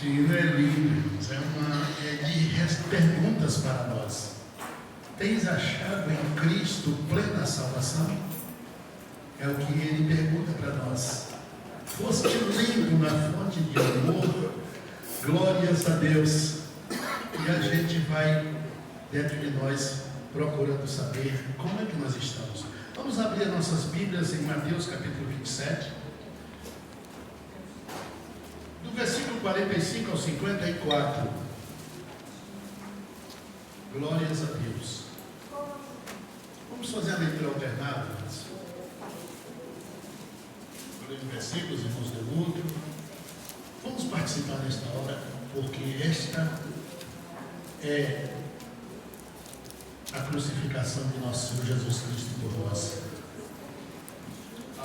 Tiro é lindo, irmãos. É de perguntas para nós. Tens achado em Cristo plena salvação? É o que ele pergunta para nós. Foste lindo na fonte de amor, glórias a Deus. E a gente vai dentro de nós procurando saber como é que nós estamos. Vamos abrir nossas Bíblias em Mateus capítulo 27. Do versículo 45 ao 54. Glórias a Deus. Vamos fazer a leitura alternada. Versículos, irmãos do outro. Vamos participar desta hora, porque esta é a crucificação de nosso Senhor Jesus Cristo por nós.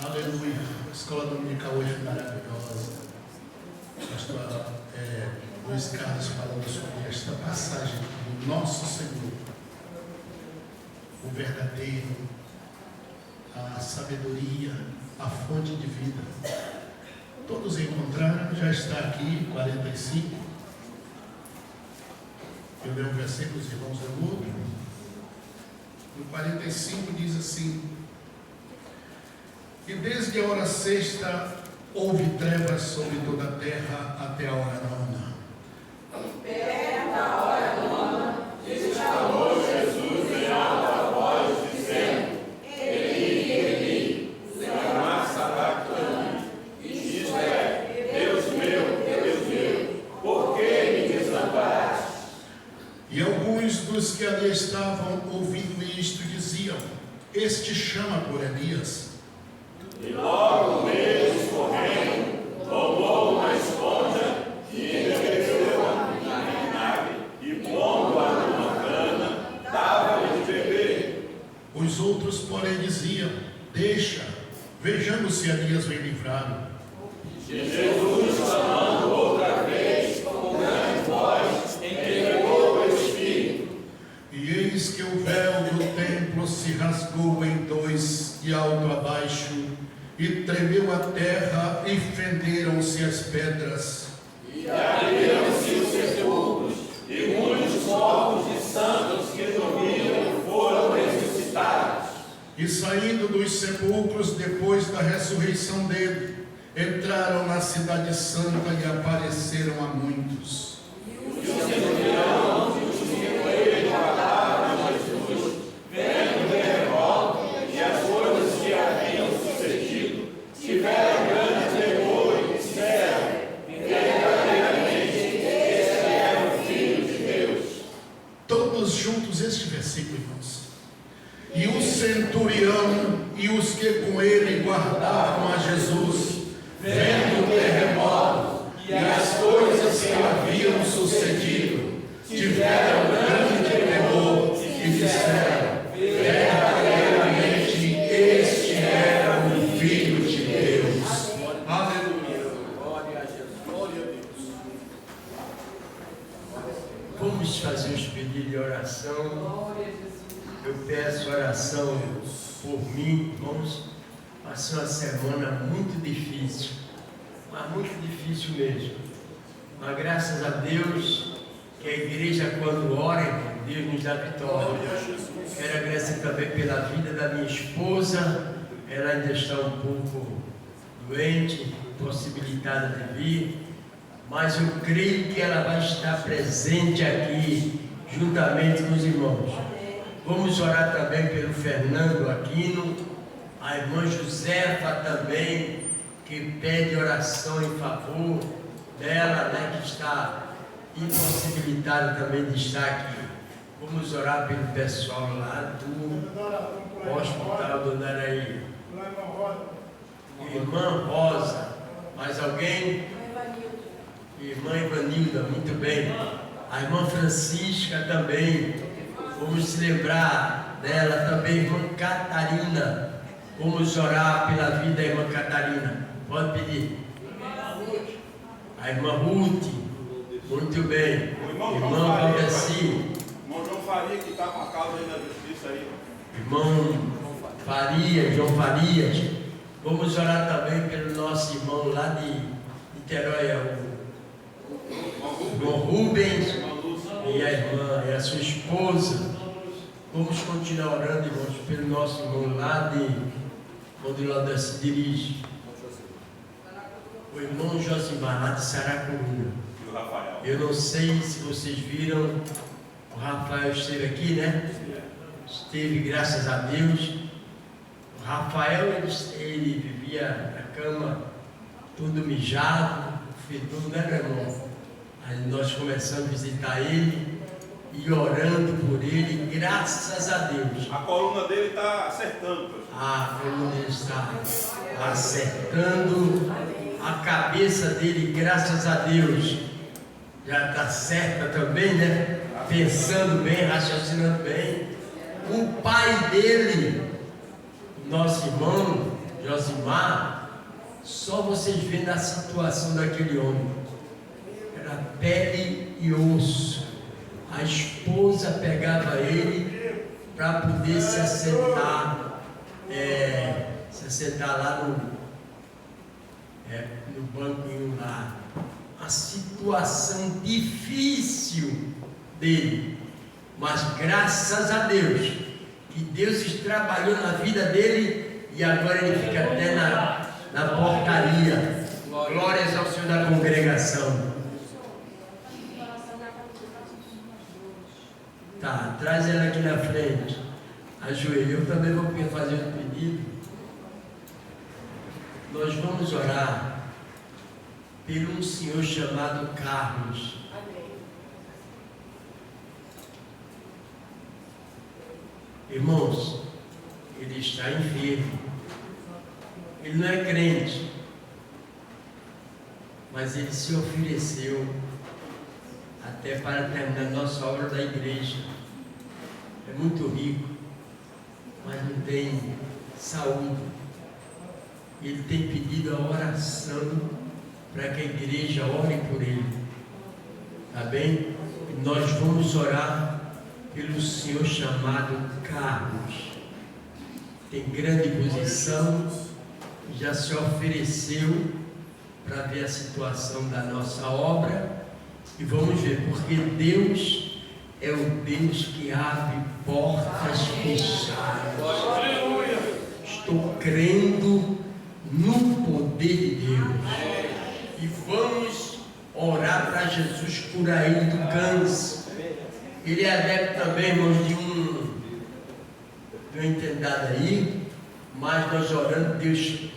Aleluia. A escola dominical hoje é maravilhosa. Pastor Luiz Carlos falando sobre esta passagem do nosso Senhor, o verdadeiro, a sabedoria, a fonte de vida. Todos encontraram, já está aqui, 45. Eu leio o versículo, os irmãos do mundo. No 45 diz assim: e desde a hora sexta houve trevas sobre toda a terra até a hora nona. Perto da hora nona, exclamou Jesus em alta voz, dizendo: Eli, Eli, lama sabachthani. Isto é: Deus meu, por que me desamparaste? E alguns dos que ali estavam ouvindo isto diziam: este chama por Elias. E logo eles, correndo, tomou uma esponja e encheu-a em vinagre e pondo-a numa cana, dava-lhe de beber. Os outros, porém, diziam: deixa, vejamos se Elias vem livrá-lo. E Jesus, clamando outra vez com grande voz, entregou o Espírito. E eis que o véu do templo se rasgou em dois, de alto a baixo, e tremeu a terra, e fenderam-se as pedras. E abriram-se os sepulcros, e muitos corpos de santos que dormiam foram ressuscitados. E saindo dos sepulcros, depois da ressurreição dele, entraram na cidade santa e apareceram a muitos. E os centurião e os que ele falaram a Jesus, vendo o terremoto e as coisas que haviam sucedido, tiveram grande temor e disseram: verdadeiramente este é o Filho de Deus. Todos juntos este versículo, irmãos. E o centurião e os que com ele guardavam a Jesus, vendo o terremoto e as coisas que haviam sucedido, tiveram grande temor e disseram: verdadeiramente este era o Filho de Deus. Aleluia. Glória a Jesus. Glória a Deus. Vamos fazer os pedidos de oração. Eu peço oração por mim, irmãos. Passei uma semana muito difícil, mas muito difícil mesmo. Mas graças a Deus, que a igreja, quando ora, irmão, Deus nos dá vitória. Quero agradecer também pela vida da minha esposa. Ela ainda está um pouco doente, impossibilitada de vir, mas eu creio que ela vai estar presente aqui, juntamente com os irmãos. Vamos orar também pelo Fernando Aquino, a irmã Josefa também, que pede oração em favor dela, né, que está impossibilitada também de estar aqui. Vamos orar pelo pessoal lá do Hospital do Andaraí. Irmã Rosa, mais alguém? Irmã Ivanilda, muito bem. A irmã Francisca também. Vamos se lembrar dela também, irmã Catarina. Vamos orar pela vida da irmã Catarina. Pode pedir. A irmã Ruth. Muito bem. Irmão Valdeci. Irmão João Faria, que está com a causa aí na justiça aí. Irmão Faria, João Farias. Vamos orar também pelo nosso irmão lá de Niterói, irmão Rubens e a irmã e a sua esposa. Vamos continuar orando, irmãos, pelo nosso irmão lá onde o Laudão se dirige. O irmão Josimar, lá de Saracuruna. E o Rafael. Eu não sei se vocês viram, o Rafael esteve aqui, né? Esteve, graças a Deus. O Rafael, ele vivia na cama, tudo mijado, fedor, né, meu irmão? Aí nós começamos a visitar ele e orando por ele, graças a Deus. A coluna dele está acertando, pastor. A coluna dele está acertando, a cabeça dele, graças a Deus, já está certa também, né? Pensando bem, raciocinando bem. O pai dele, nosso irmão Josimar, só vocês vendo a situação daquele homem. Era pele e osso. A esposa pegava ele para poder se assentar lá no banco lá. A situação difícil dele, mas graças a Deus, que Deus trabalhou na vida dele e agora ele fica até na portaria. Glórias ao Senhor da congregação. Tá, traz ela aqui na frente. Ajoelhe, eu também vou fazer um pedido. Nós vamos orar por um senhor chamado Carlos. Irmãos, ele está enfermo. Ele não é crente, mas ele se ofereceu até para terminar nossa obra da igreja. É muito rico, mas não tem saúde. Ele tem pedido a oração para que a igreja ore por ele. Tá bem? E nós vamos orar pelo senhor chamado Carlos. Tem grande posição, já se ofereceu para ver a situação da nossa obra. E vamos ver, porque Deus é o Deus que abre portas fechadas. Estou crendo no poder de Deus. E vamos orar para Jesus curar ele do câncer. Ele é adepto também, irmãos, de uma entendada aí, mas nós orando, Deus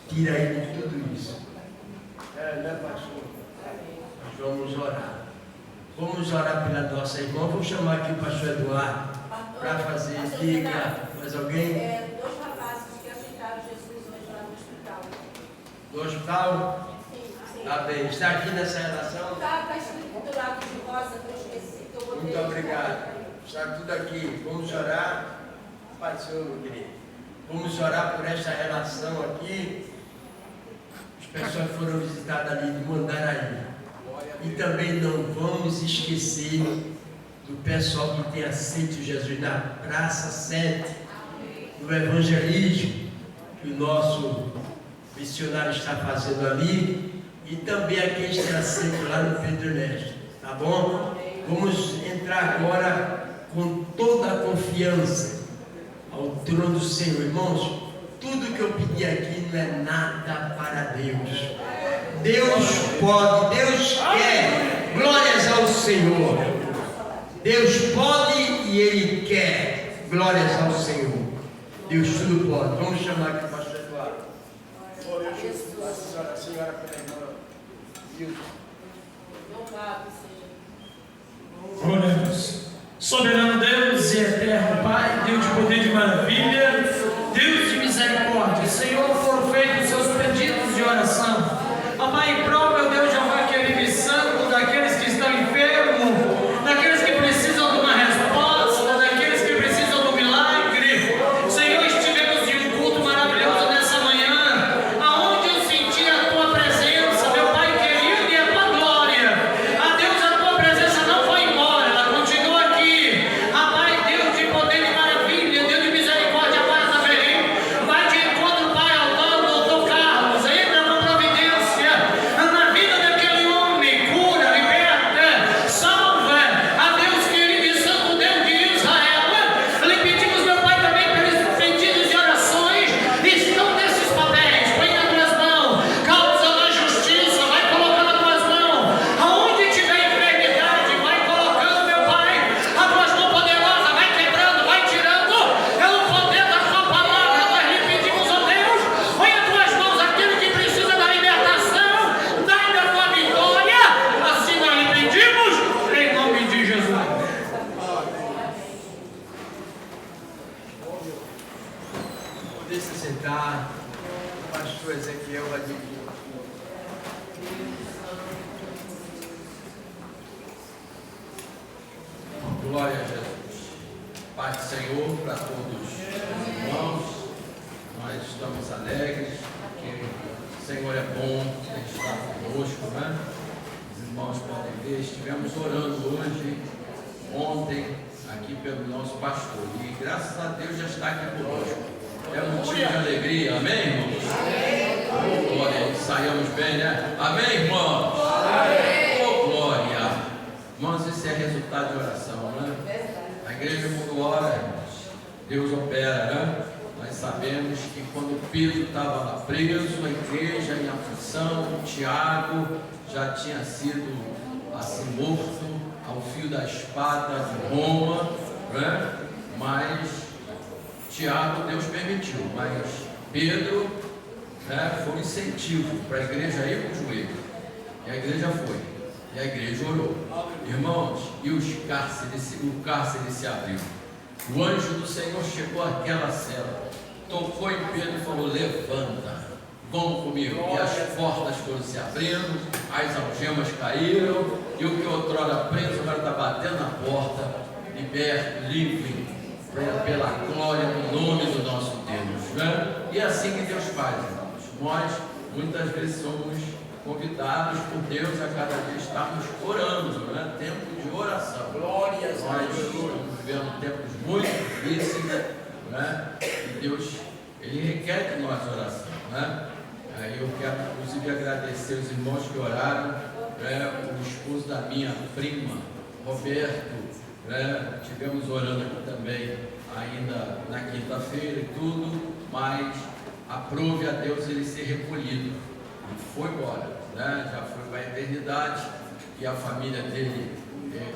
tira ele de tudo isso. Né, pastor? Nós vamos orar. Vamos orar pela nossa irmã. Vou chamar aqui o pastor Eduardo para fazer. Diga, mais alguém? Dois rapazes que aceitaram Jesus hoje lá no hospital. Do hospital? Sim. Tá bem. Está aqui nessa relação? Está escrito do lado de rosa que eu esqueci, que eu botei. Muito obrigado. Está tudo aqui. Vamos orar. Pai do Senhor, meu querido. Vamos orar por esta relação aqui. As pessoas foram visitadas ali de Mandaraí. E também não vamos esquecer do pessoal que tem aceito Jesus na Praça 7, no evangelismo que o nosso missionário está fazendo ali, e também aqueles que têm aceito lá no Pedro Ernesto, tá bom? Vamos entrar agora com toda a confiança ao trono do Senhor. Irmãos, tudo que eu pedi aqui não é nada para Deus. Deus pode, Deus quer. Glórias ao Senhor. Deus pode e Ele quer. Glórias ao Senhor. Deus tudo pode. Vamos chamar aqui o pastor Eduardo. Glória a Jesus. A senhora pela irmã. Louvado seja. Glória a Deus. Soberano Deus e eterno Pai, Deus de poder e de maravilha, Deus de misericórdia, Senhor, foram feitos os seus pedidos de oração. Ó Pai, prova, meu Deus, Jeová, que é livre santo daqueles que estão enfermos, daqueles que precisam de uma resposta, daqueles que precisam do milagre. Senhor, estivemos em um culto maravilhoso nessa manhã, aonde eu senti a Tua presença, meu Pai querido, e a Tua glória. A Deus, a Tua presença não foi embora, ela continua aqui. A Pai, Deus de poder e maravilha, Deus de misericórdia. orar. O pastor Ezequiel vai dizer. Glória a Jesus. Pai do Senhor para todos os irmãos. Nós estamos alegres, porque o Senhor é bom, Ele está conosco, né? Os irmãos podem ver, estivemos orando hoje, ontem, aqui pelo nosso pastor. E graças a Deus já está aqui conosco. É motivo de alegria, amém, irmãos? Oh, glória, saiamos bem, né? Amém, irmãos? Oh, glória! Irmãos, isso é resultado de oração, né? A igreja quando ora, irmãos, Deus opera, né? Nós sabemos que quando Pedro estava lá preso, a igreja em aflição, Tiago já tinha sido assim morto ao fio da espada de Roma, né? Mas Tiago Deus permitiu, mas Pedro, né, foi um incentivo para a igreja ir para o joelho, e a igreja foi, e a igreja orou, irmãos, e o cárcere se abriu. O anjo do Senhor chegou àquela cela, tocou em Pedro e falou: levanta, vão comigo. E as portas foram se abrindo, as algemas caíram, e o que outrora preso agora está batendo na porta, liberto, livre, pela glória do nome do nosso Deus, né? E é assim que Deus faz, irmãos. Nós muitas vezes somos convidados por Deus a cada dia estarmos orando, né? Tempo de oração. Glórias a Deus. Nós estamos vivendo tempos muito difíceis, né? E Deus, Ele requer de nós oração, né? Aí eu quero inclusive agradecer os irmãos que oraram, né? O esposo da minha prima, Roberto, né? Tivemos orando aqui também ainda na quinta-feira e tudo, mas aprove a Deus ele ser recolhido e foi embora, né? Já foi para a eternidade, e a família dele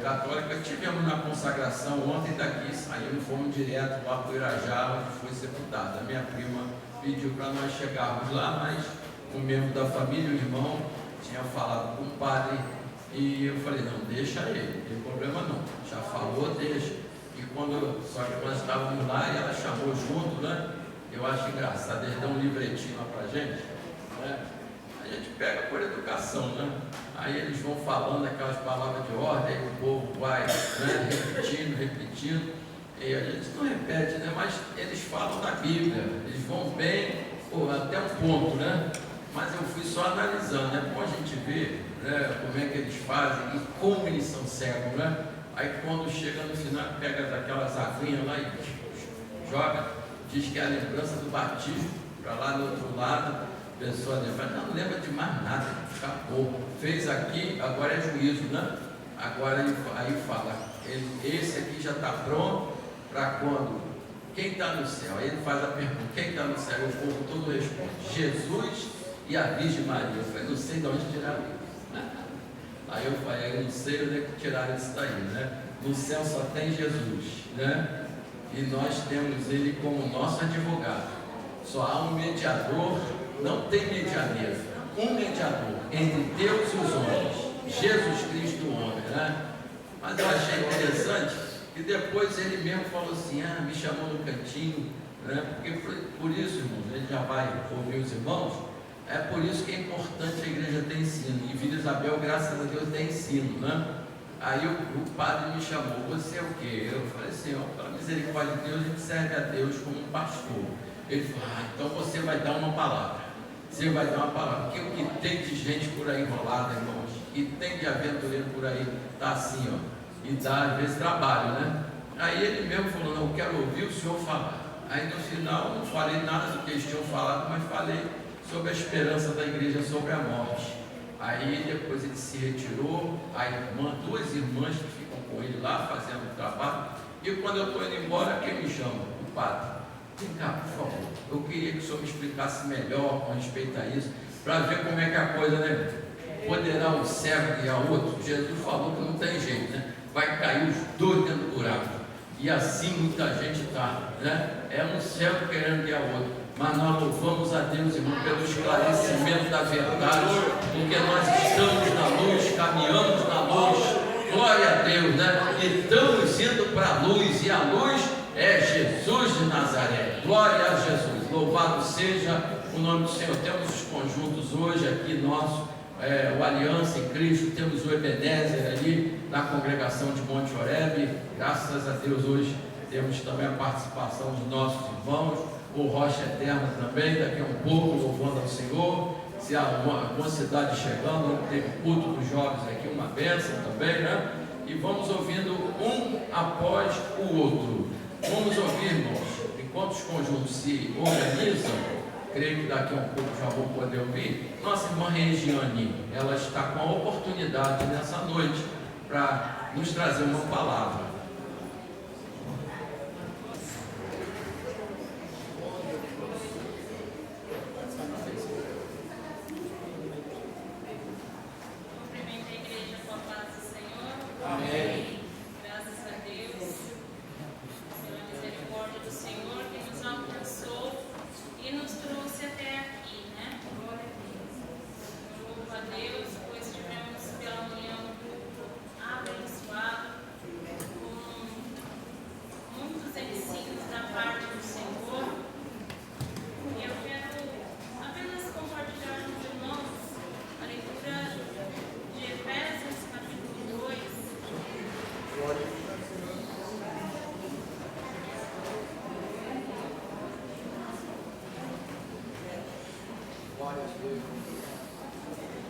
católica. Tivemos na consagração ontem, daqui saímos, fomos direto lá para o Irajá, onde foi sepultado. A minha prima pediu para nós chegarmos lá, mas um membro da família, o irmão, tinha falado com o padre, e eu falei: não, deixa ele, não tem problema não, já falou, deixa. E só que nós estávamos lá e ela chamou junto, né? Eu acho engraçado, eles dão um livretinho lá pra gente, né? A gente pega por educação, né? Aí eles vão falando aquelas palavras de ordem, aí o povo vai, né, repetindo, e a gente não repete, né? Mas eles falam da Bíblia, eles vão bem, até um ponto, né? Mas eu fui só analisando, né? Bom a gente ver, né, como é que eles fazem e como eles são cegos, né? Aí quando chega no final, pega daquelas aguinhas lá e joga, diz que é a lembrança do batismo, para lá do outro lado, a pessoa lembra, não lembra de mais nada, acabou, fez aqui, agora é juízo, né? Agora aí fala, esse aqui já está pronto para quando? Quem está no céu? Aí ele faz a pergunta, quem está no céu? O povo todo responde, Jesus e a Virgem Maria. Eu falei: não sei de onde tiraram isso. Aí eu falei: eu não sei onde é que tiraram isso daí, né? No céu só tem Jesus, né? E nós temos Ele como nosso advogado. Só há um mediador, não tem medianeiro, um mediador entre Deus e os homens, Jesus Cristo, o homem, né? Mas eu achei interessante que depois ele mesmo falou assim: me chamou no cantinho, né? Porque por isso, irmãos, ele já vai ouvir os irmãos. É por isso que é importante a igreja ter ensino. E Vila Isabel, graças a Deus, tem ensino, né? Aí o padre me chamou: você é o quê? Eu falei assim: pela misericórdia de Deus, a gente serve a Deus como um pastor. Ele falou: então você vai dar uma palavra. Você vai dar uma palavra. Porque o que tem de gente por aí enrolada, irmãos, e tem de aventureiro por aí, tá assim, ó. E dá às vezes trabalho, né? Aí ele mesmo falou: não, eu quero ouvir o senhor falar. Aí no final não falei nada do que eles tinham falado, mas falei sobre a esperança da igreja sobre a morte. Aí depois ele se retirou, duas irmãs que ficam com ele lá fazendo o trabalho, e quando eu estou indo embora, quem me chama? O padre. Vem cá, por favor, eu queria que o senhor me explicasse melhor com respeito a isso, para ver como é que a coisa, né? Poderá um cego guiar outro? Jesus falou que não tem jeito, né? Vai cair os dois dentro do buraco, e assim muita gente está, né? É um cego querendo guiar outro. Mas nós louvamos a Deus, irmão, pelo esclarecimento da verdade, porque nós estamos na luz, caminhamos na luz, glória a Deus, né? E estamos indo para a luz, e a luz é Jesus de Nazaré, glória a Jesus. Louvado seja o nome do Senhor. Temos os conjuntos hoje aqui, nosso, o Aliança em Cristo, temos o Ebenezer ali na congregação de Monte Oreb. Graças a Deus hoje temos também a participação dos nossos irmãos, o Rocha Eterna também, daqui a um pouco, louvando ao Senhor. Se há uma cidade chegando, teve culto dos jovens aqui, uma bênção também, né? E vamos ouvindo um após o outro. Vamos ouvir, irmãos, enquanto os conjuntos se organizam, creio que daqui a um pouco já vou poder ouvir, nossa irmã Regiane, ela está com a oportunidade nessa noite para nos trazer uma palavra.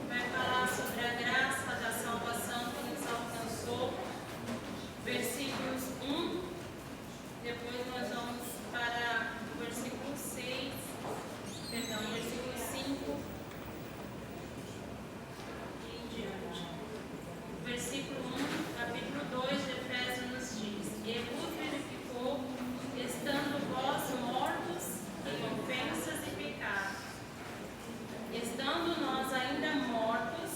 Vai falar sobre a graça da salvação que nos alcançou, versículos 1, depois nós vamos para o versículo 6, versículo 5 e em diante. Versículo 1, capítulo 2 de Efésios nos diz: E vos verificou, estando vós mortos em ofensas e pecados, estando nós ainda mortos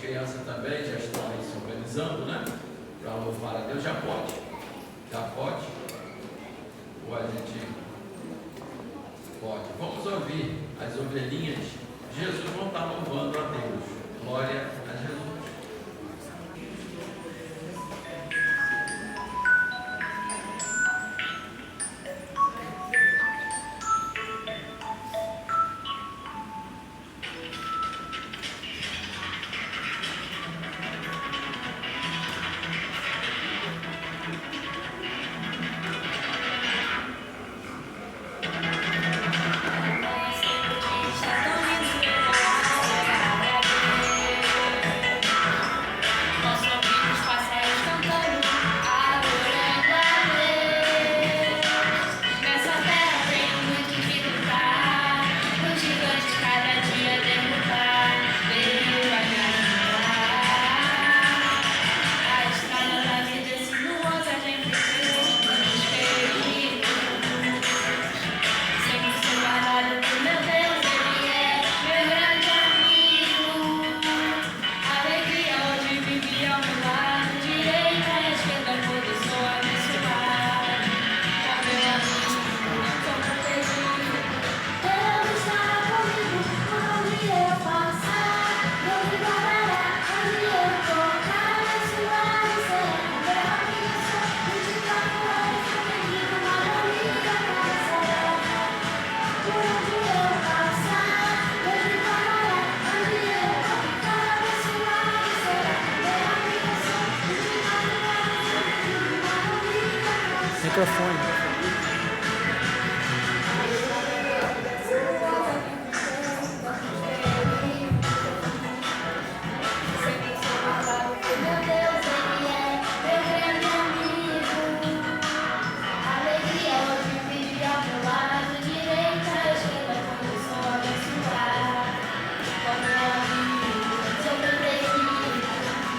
crianças também já estão aí se organizando, né? Para louvar a Deus. Já pode? Já pode? Ou a gente pode? Vamos ouvir as ovelhinhas. Jesus não está louvando a Deus. Glória a Jesus. Microfone.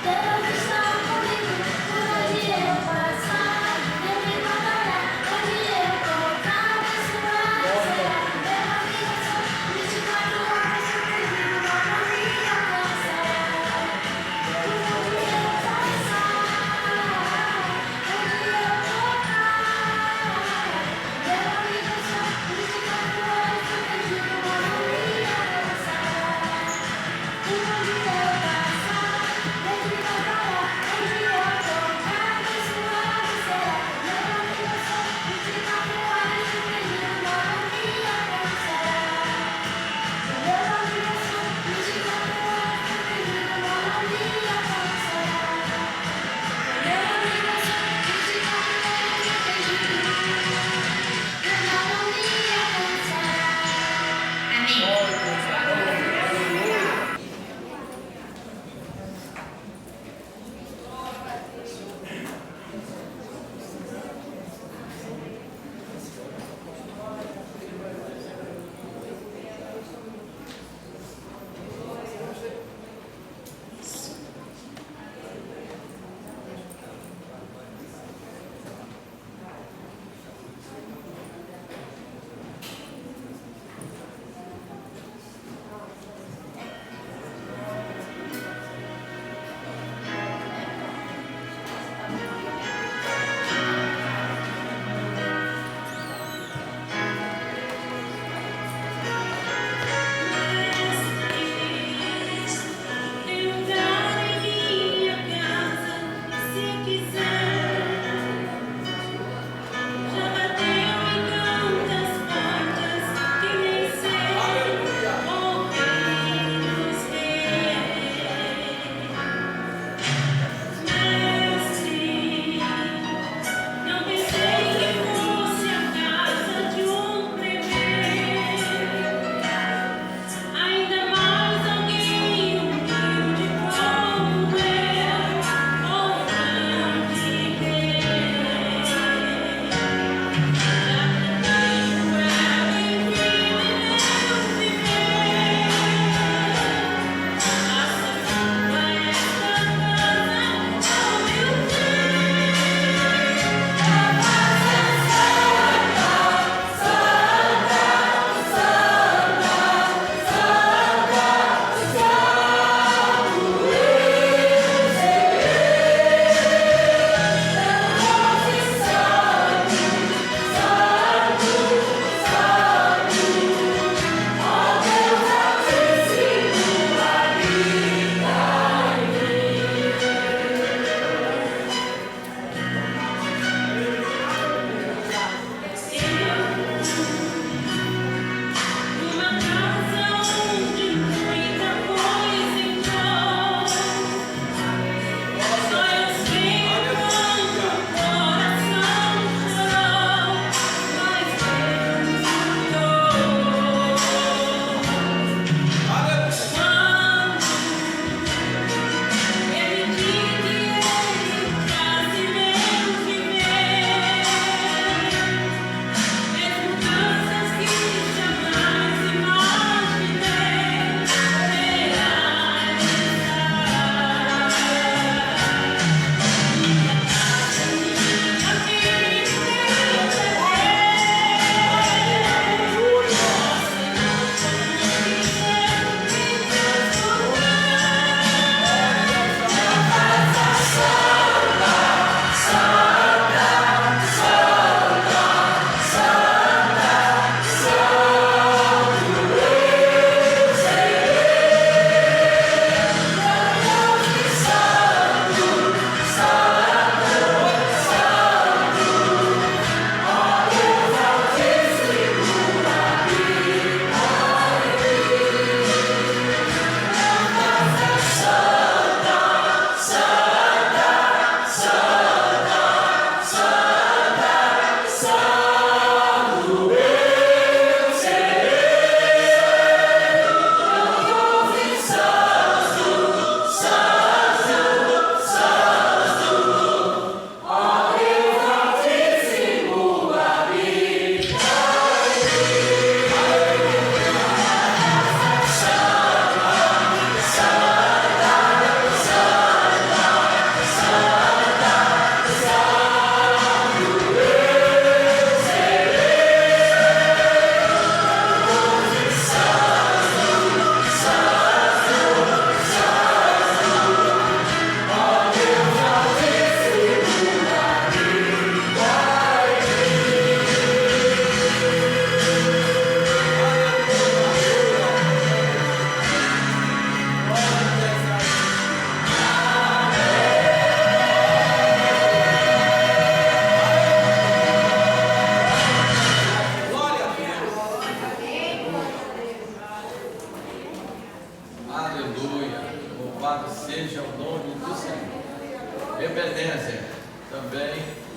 Deus está comigo, por onde eu passar, Ele me guardará.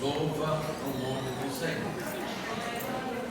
Louva o nome do Senhor. Aleluia.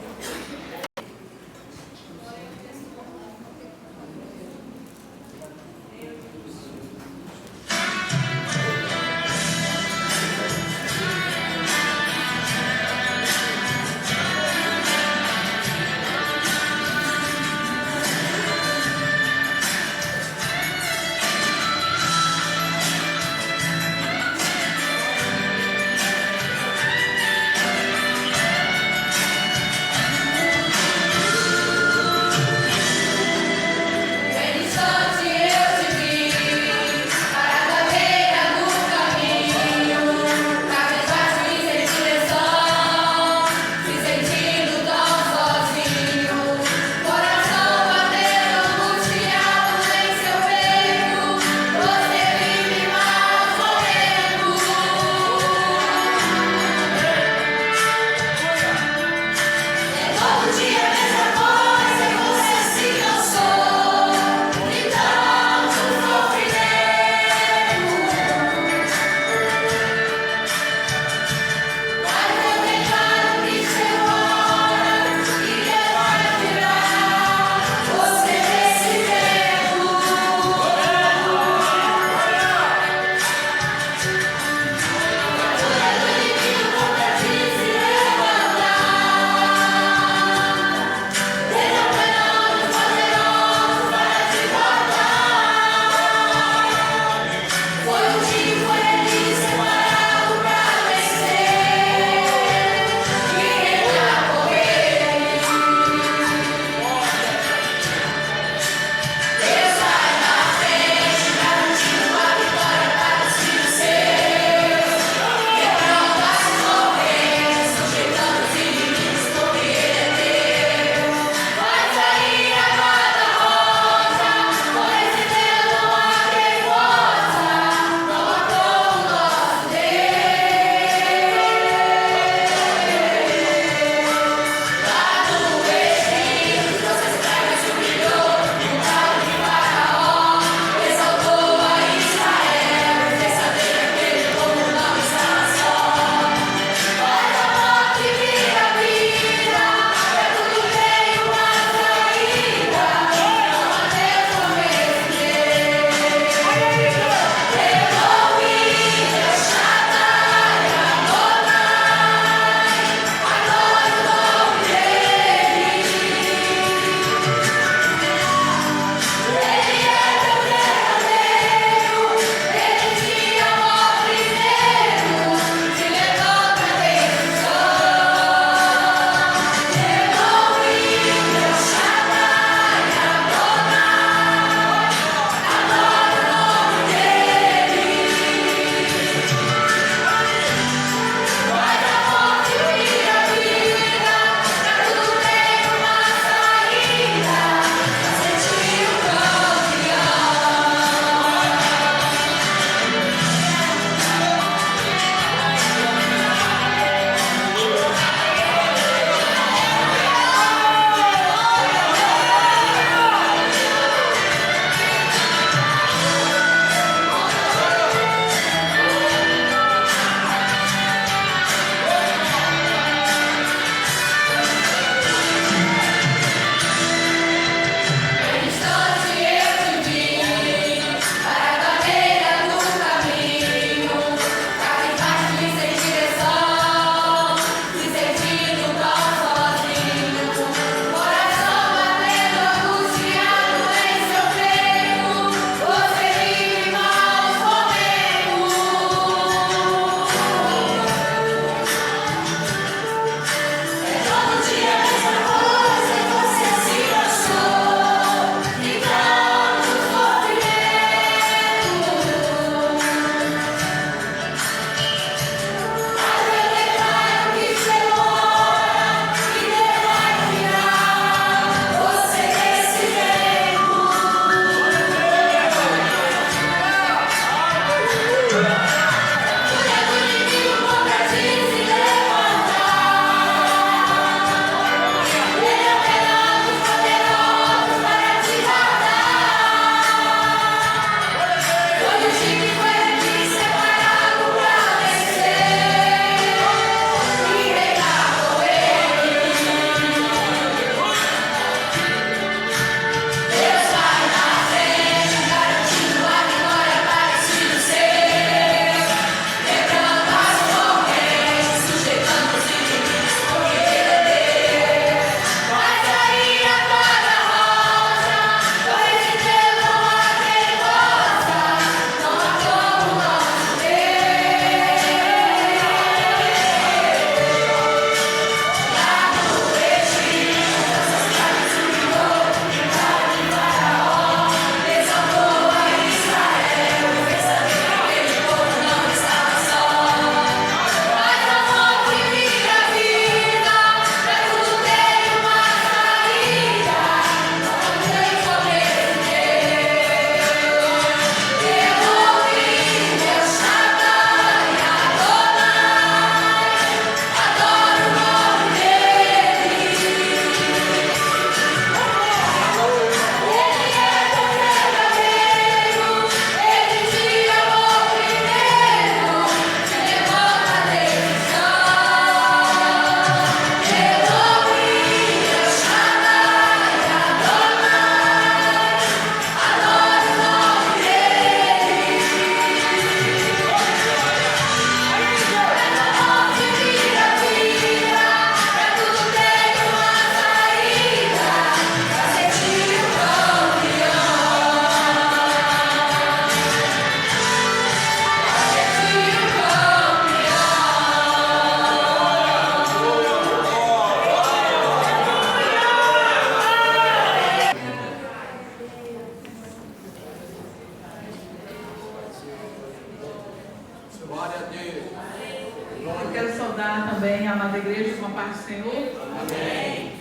saudar também a amada igreja com a paz do Senhor. Amém.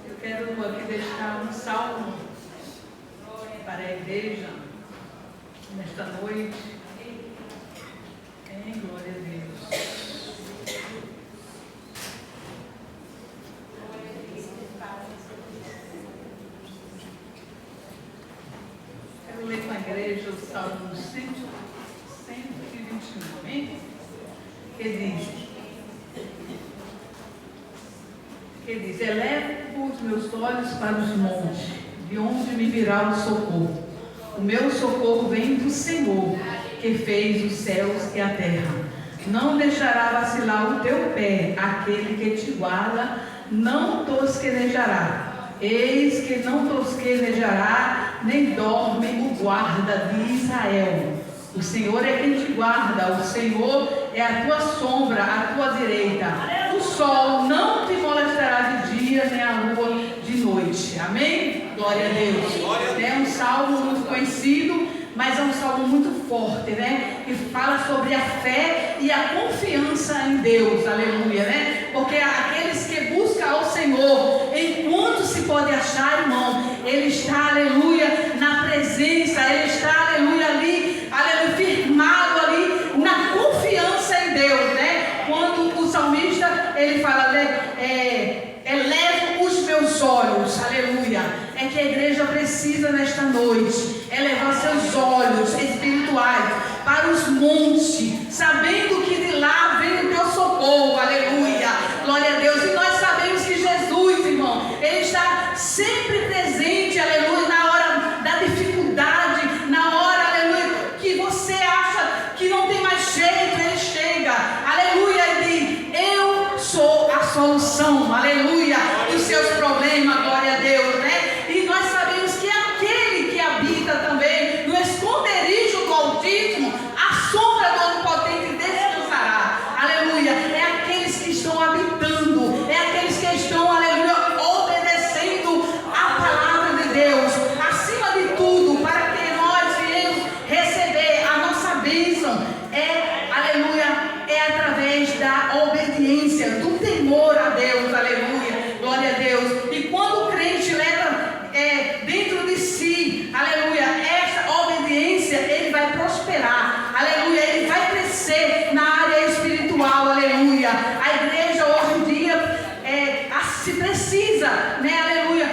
Eu quero aqui deixar um salmo para a igreja nesta noite. Em glória a Deus. Quero ler com a igreja o salmo 121, amém? Que diz: elevo os meus olhos para os montes, de onde me virá o socorro. O meu socorro vem do Senhor, que fez os céus e a terra. Não deixará vacilar o teu pé, aquele que te guarda, não tosquenejará. Eis que não tosquenejará, nem dorme o guarda de Israel. O Senhor é quem te guarda, o Senhor é a tua sombra, a tua direita. O sol não te molestará de dia, nem a lua de noite. Amém? Glória a Deus. É um salmo muito conhecido, mas é um salmo muito forte, né? Que fala sobre a fé e a confiança em Deus. Aleluia, né? Porque aqueles que buscam ao Senhor, enquanto se pode achar, irmão, Ele está, aleluia, na presença, Ele está, aleluia, ali, aleluia, firmado ali na confiança em Deus, né? Quando o salmista, ele fala, elevo os meus olhos, aleluia. É que a igreja precisa nesta noite elevar seus olhos espirituais para os montes, sabendo que de lá vem o teu socorro, aleluia, glória a Deus. E nós sabemos que Jesus, irmão, Ele está sempre presente, aleluia, na hora da dificuldade, na hora, aleluia, que você acha que não tem mais jeito, Ele chega, aleluia, e diz: eu sou a solução, aleluia, dos seus problemas, glória a Deus, né? E nós sabemos que aquele que habita também no esconderijo do Altíssimo, a sombra do Onipotente descansará, aleluia. É aqueles que estão habitando, é aqueles que estão, aleluia, obedecendo a palavra de Deus, acima de tudo, para que nós viemos receber a nossa bênção, aleluia, é através da obediência, do temor a Deus, aleluia, glória a Deus. E quando o crente leva dentro de si, aleluia, essa obediência, ele vai prosperar, aleluia, ele vai crescer na área espiritual, aleluia. A igreja hoje em dia se precisa, né, aleluia,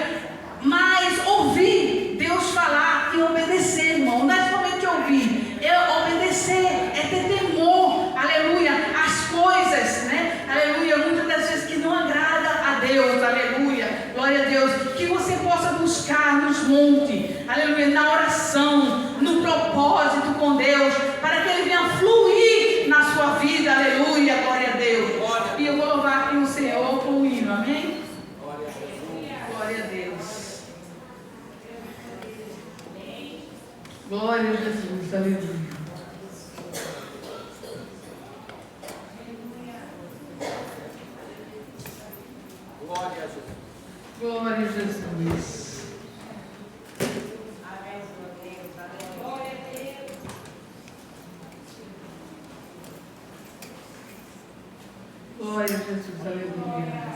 mas ouvir Deus falar e obedecer, irmão, não é somente ouvir, obedecer, é ter temor, aleluia, as coisas, né, aleluia, muitas das vezes que não agrada a Deus, aleluia, glória a Deus, que você possa buscar nos montes, aleluia, na oração, no propósito com Deus, para que Ele venha fluir na sua vida, aleluia, glória a Deus. E eu vou louvar aqui o Senhor com o hino, amém? Glória a Deus. Glória a Jesus, aleluia. Glória a Jesus. Glória a Jesus. Glória a Jesus, aleluia.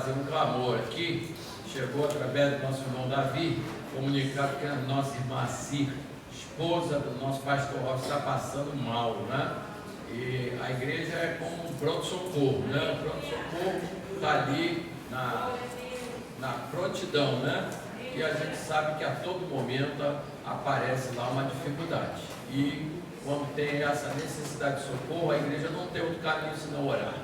fazer um clamor aqui. Chegou através do nosso irmão Davi, comunicado que a nossa irmã Cir, esposa do nosso pastor Robson, está passando mal, né? E a igreja é como um pronto-socorro, né? O pronto-socorro está ali na prontidão, né? E a gente sabe que a todo momento aparece lá uma dificuldade. E quando tem essa necessidade de socorro, a igreja não tem outro caminho senão orar.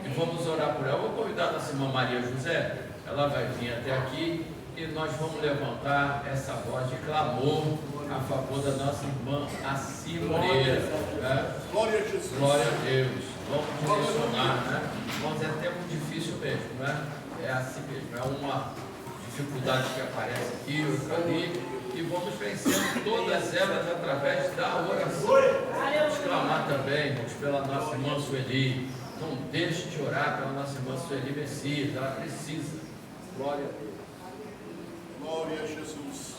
E vamos orar por ela. Eu vou convidar a nossa irmã Maria José, ela vai vir até aqui e nós vamos levantar essa voz de clamor a favor da nossa irmã Assi Moreira. Né? Glória a Jesus. Glória a Deus. Vamos direcionar, né? Irmãos, é até muito difícil mesmo, né? É assim mesmo, é uma dificuldade que aparece aqui, outra ali, e vamos vencendo todas elas através da oração. Vamos clamar também, irmãos, pela nossa irmã Sueli. Não deixe de orar pela nossa irmã Sueli Messias, ela precisa. Glória a Deus. Glória a Jesus.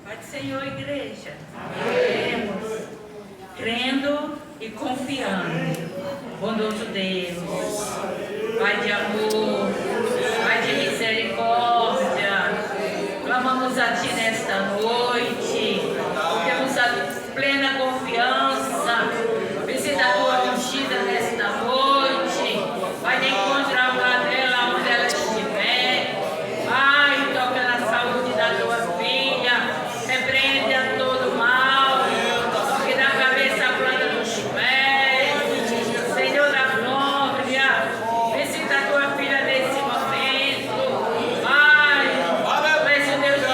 Pai do Senhor, igreja. Oremos, crendo e confiando. Bondoso Deus, Pai de amor, Pai de misericórdia, clamamos a Ti nesta noite, temos a plena confiança, visita a Tua ungida nesta noite, vai de encontro a alma dela onde ela estiver, Pai, toca na saúde da Tua filha, repreende a todo mal, toque na cabeça a planta dos pés, Senhor da glória, visita a Tua filha nesse momento, Pai, tu és o Deus de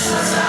Protegido.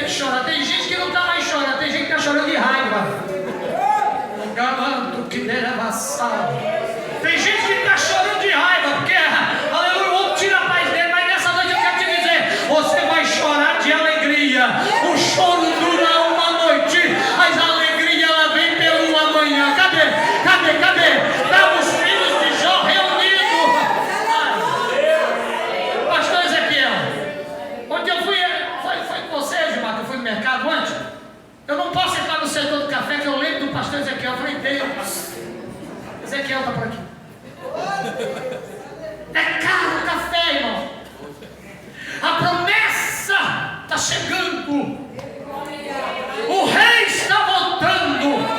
que chora, tem gente que não está mais chorando, tem gente que está chorando de raiva. Gamanto que deravassado. Tem gente que está chorando de raiva, porque, aleluia, o outro tira a paz dele, mas nessa noite eu quero te dizer, você vai chorar de alegria. O choro dura uma noite, mas a alegria ela vem pelo amanhã. Cadê? Estava os filhos de Jó reunidos. Pastor Ezequiel, onde eu fui, foi com você, Gilmar, que eu fui no mercado antes. Eu não posso entrar no setor do café, que eu lembro do pastor Ezequiel. Eu falei, Deus, Ezequiel está por aqui. É caro o café, irmão. A promessa está chegando. O rei está voltando.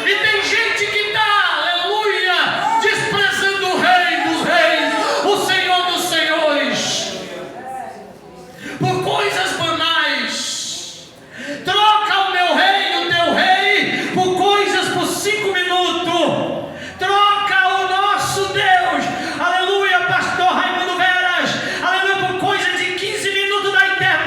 E tem gente que está, aleluia, desprezando o rei dos reis, o Senhor dos senhores, por coisas banais. Troca o meu rei e o teu rei por coisas por 5 minutos. Troca o nosso Deus, aleluia, pastor Raimundo Veras, aleluia, por coisas de 15 minutos da internet.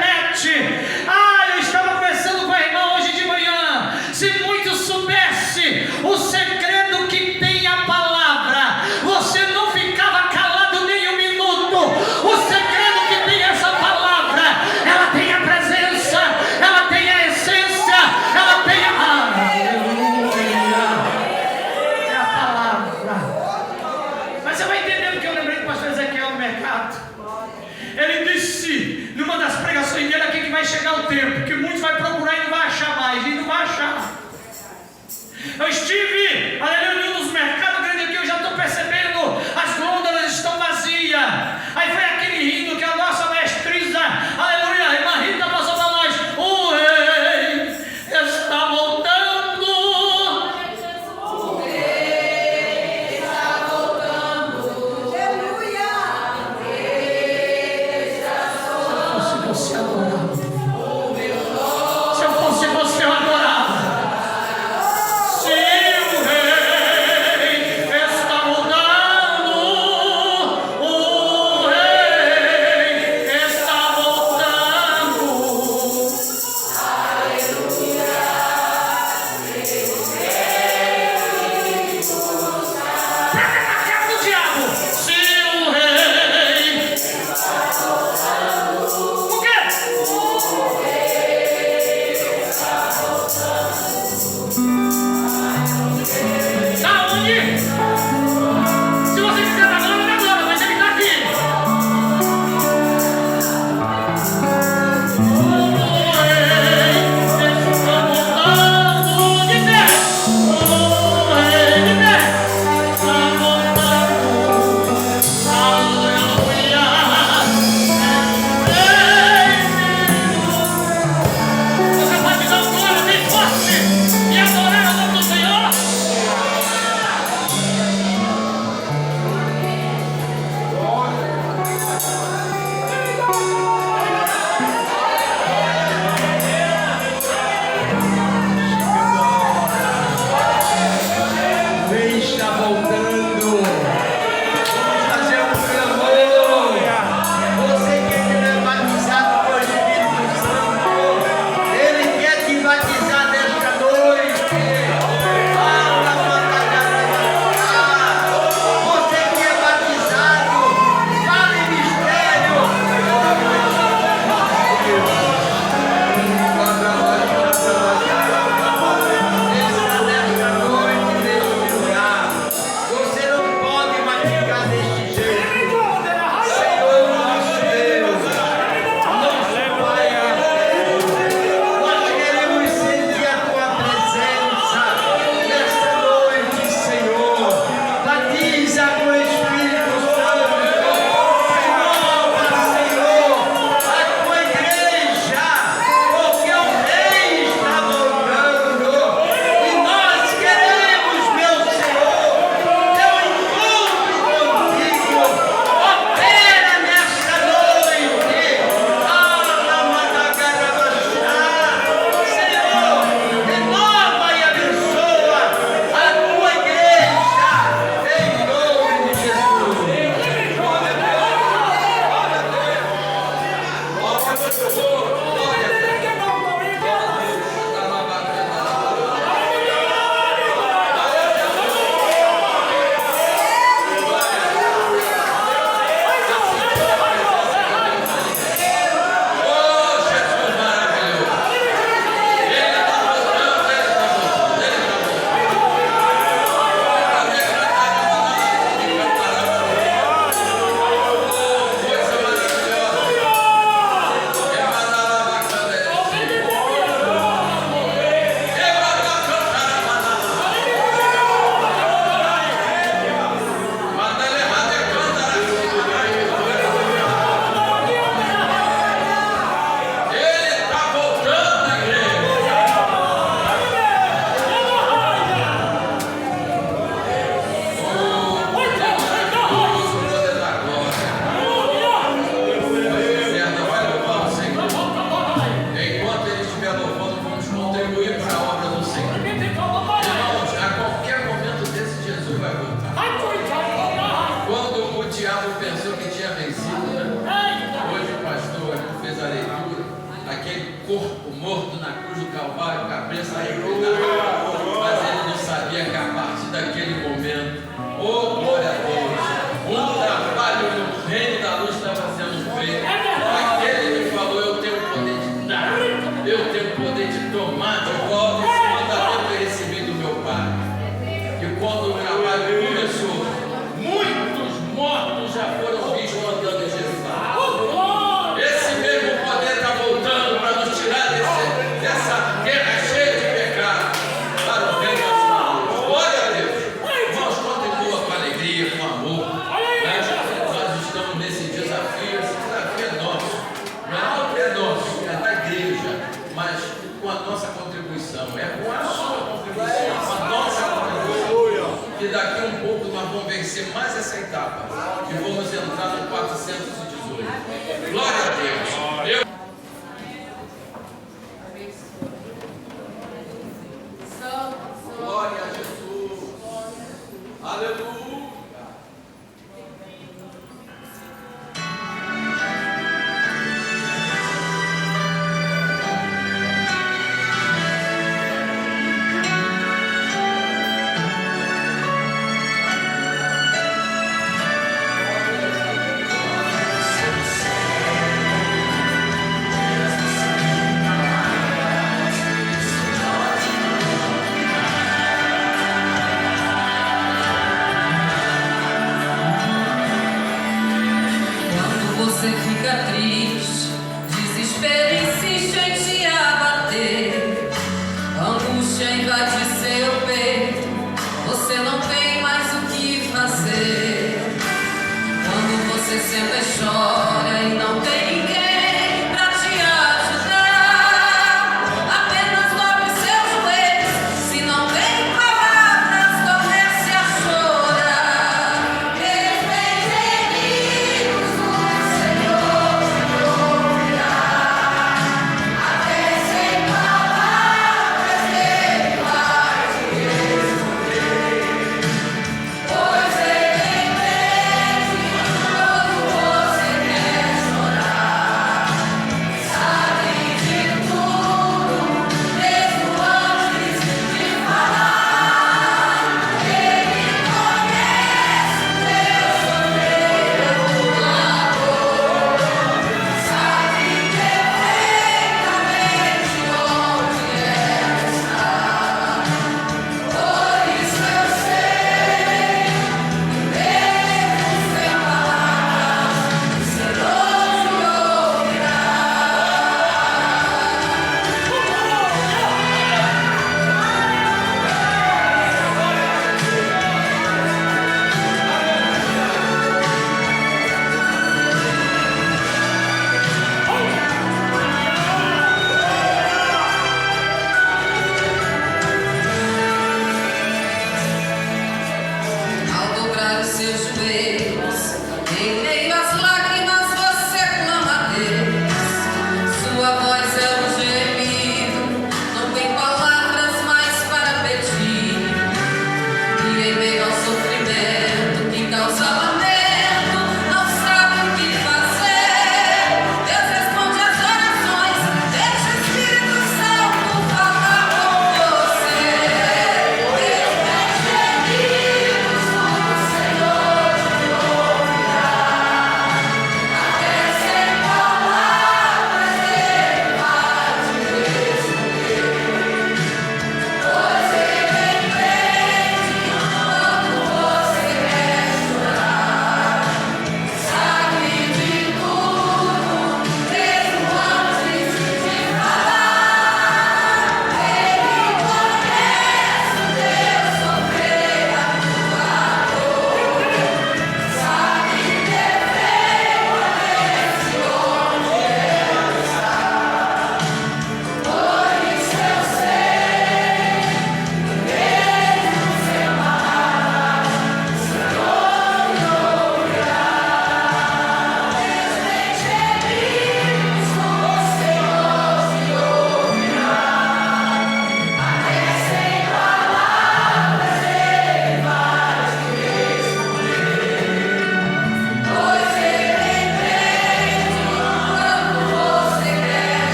corpo morto na cruz do Calvário, cabeça reclinada, mas ele não sabia que a partir daquele momento, oh glória a Deus, um trabalho no reino da luz estava sendo feito. Aquele me falou: eu tenho o poder de dar, eu tenho o poder de tomar de volta esse mandamento que eu recebi do meu Pai. E quando o trabalho começou, muitos mortos já foram vistos andando em Jesus. Esse mesmo poder está voltando para nos tirar dessa guerra cheia de pecado para o reino das mãos. Glória a Deus. Irmãos, contribua com alegria, com amor. Nós estamos nesse desafio. Esse desafio é nosso. Não é nosso, é da igreja, mas com a nossa contribuição. É com a sua contribuição, com a nossa contribuição. Que daqui a um pouco nós vamos vencer mais essa etapa e vamos entrar no 418. Glória a Deus. Glória a Jesus. Aleluia.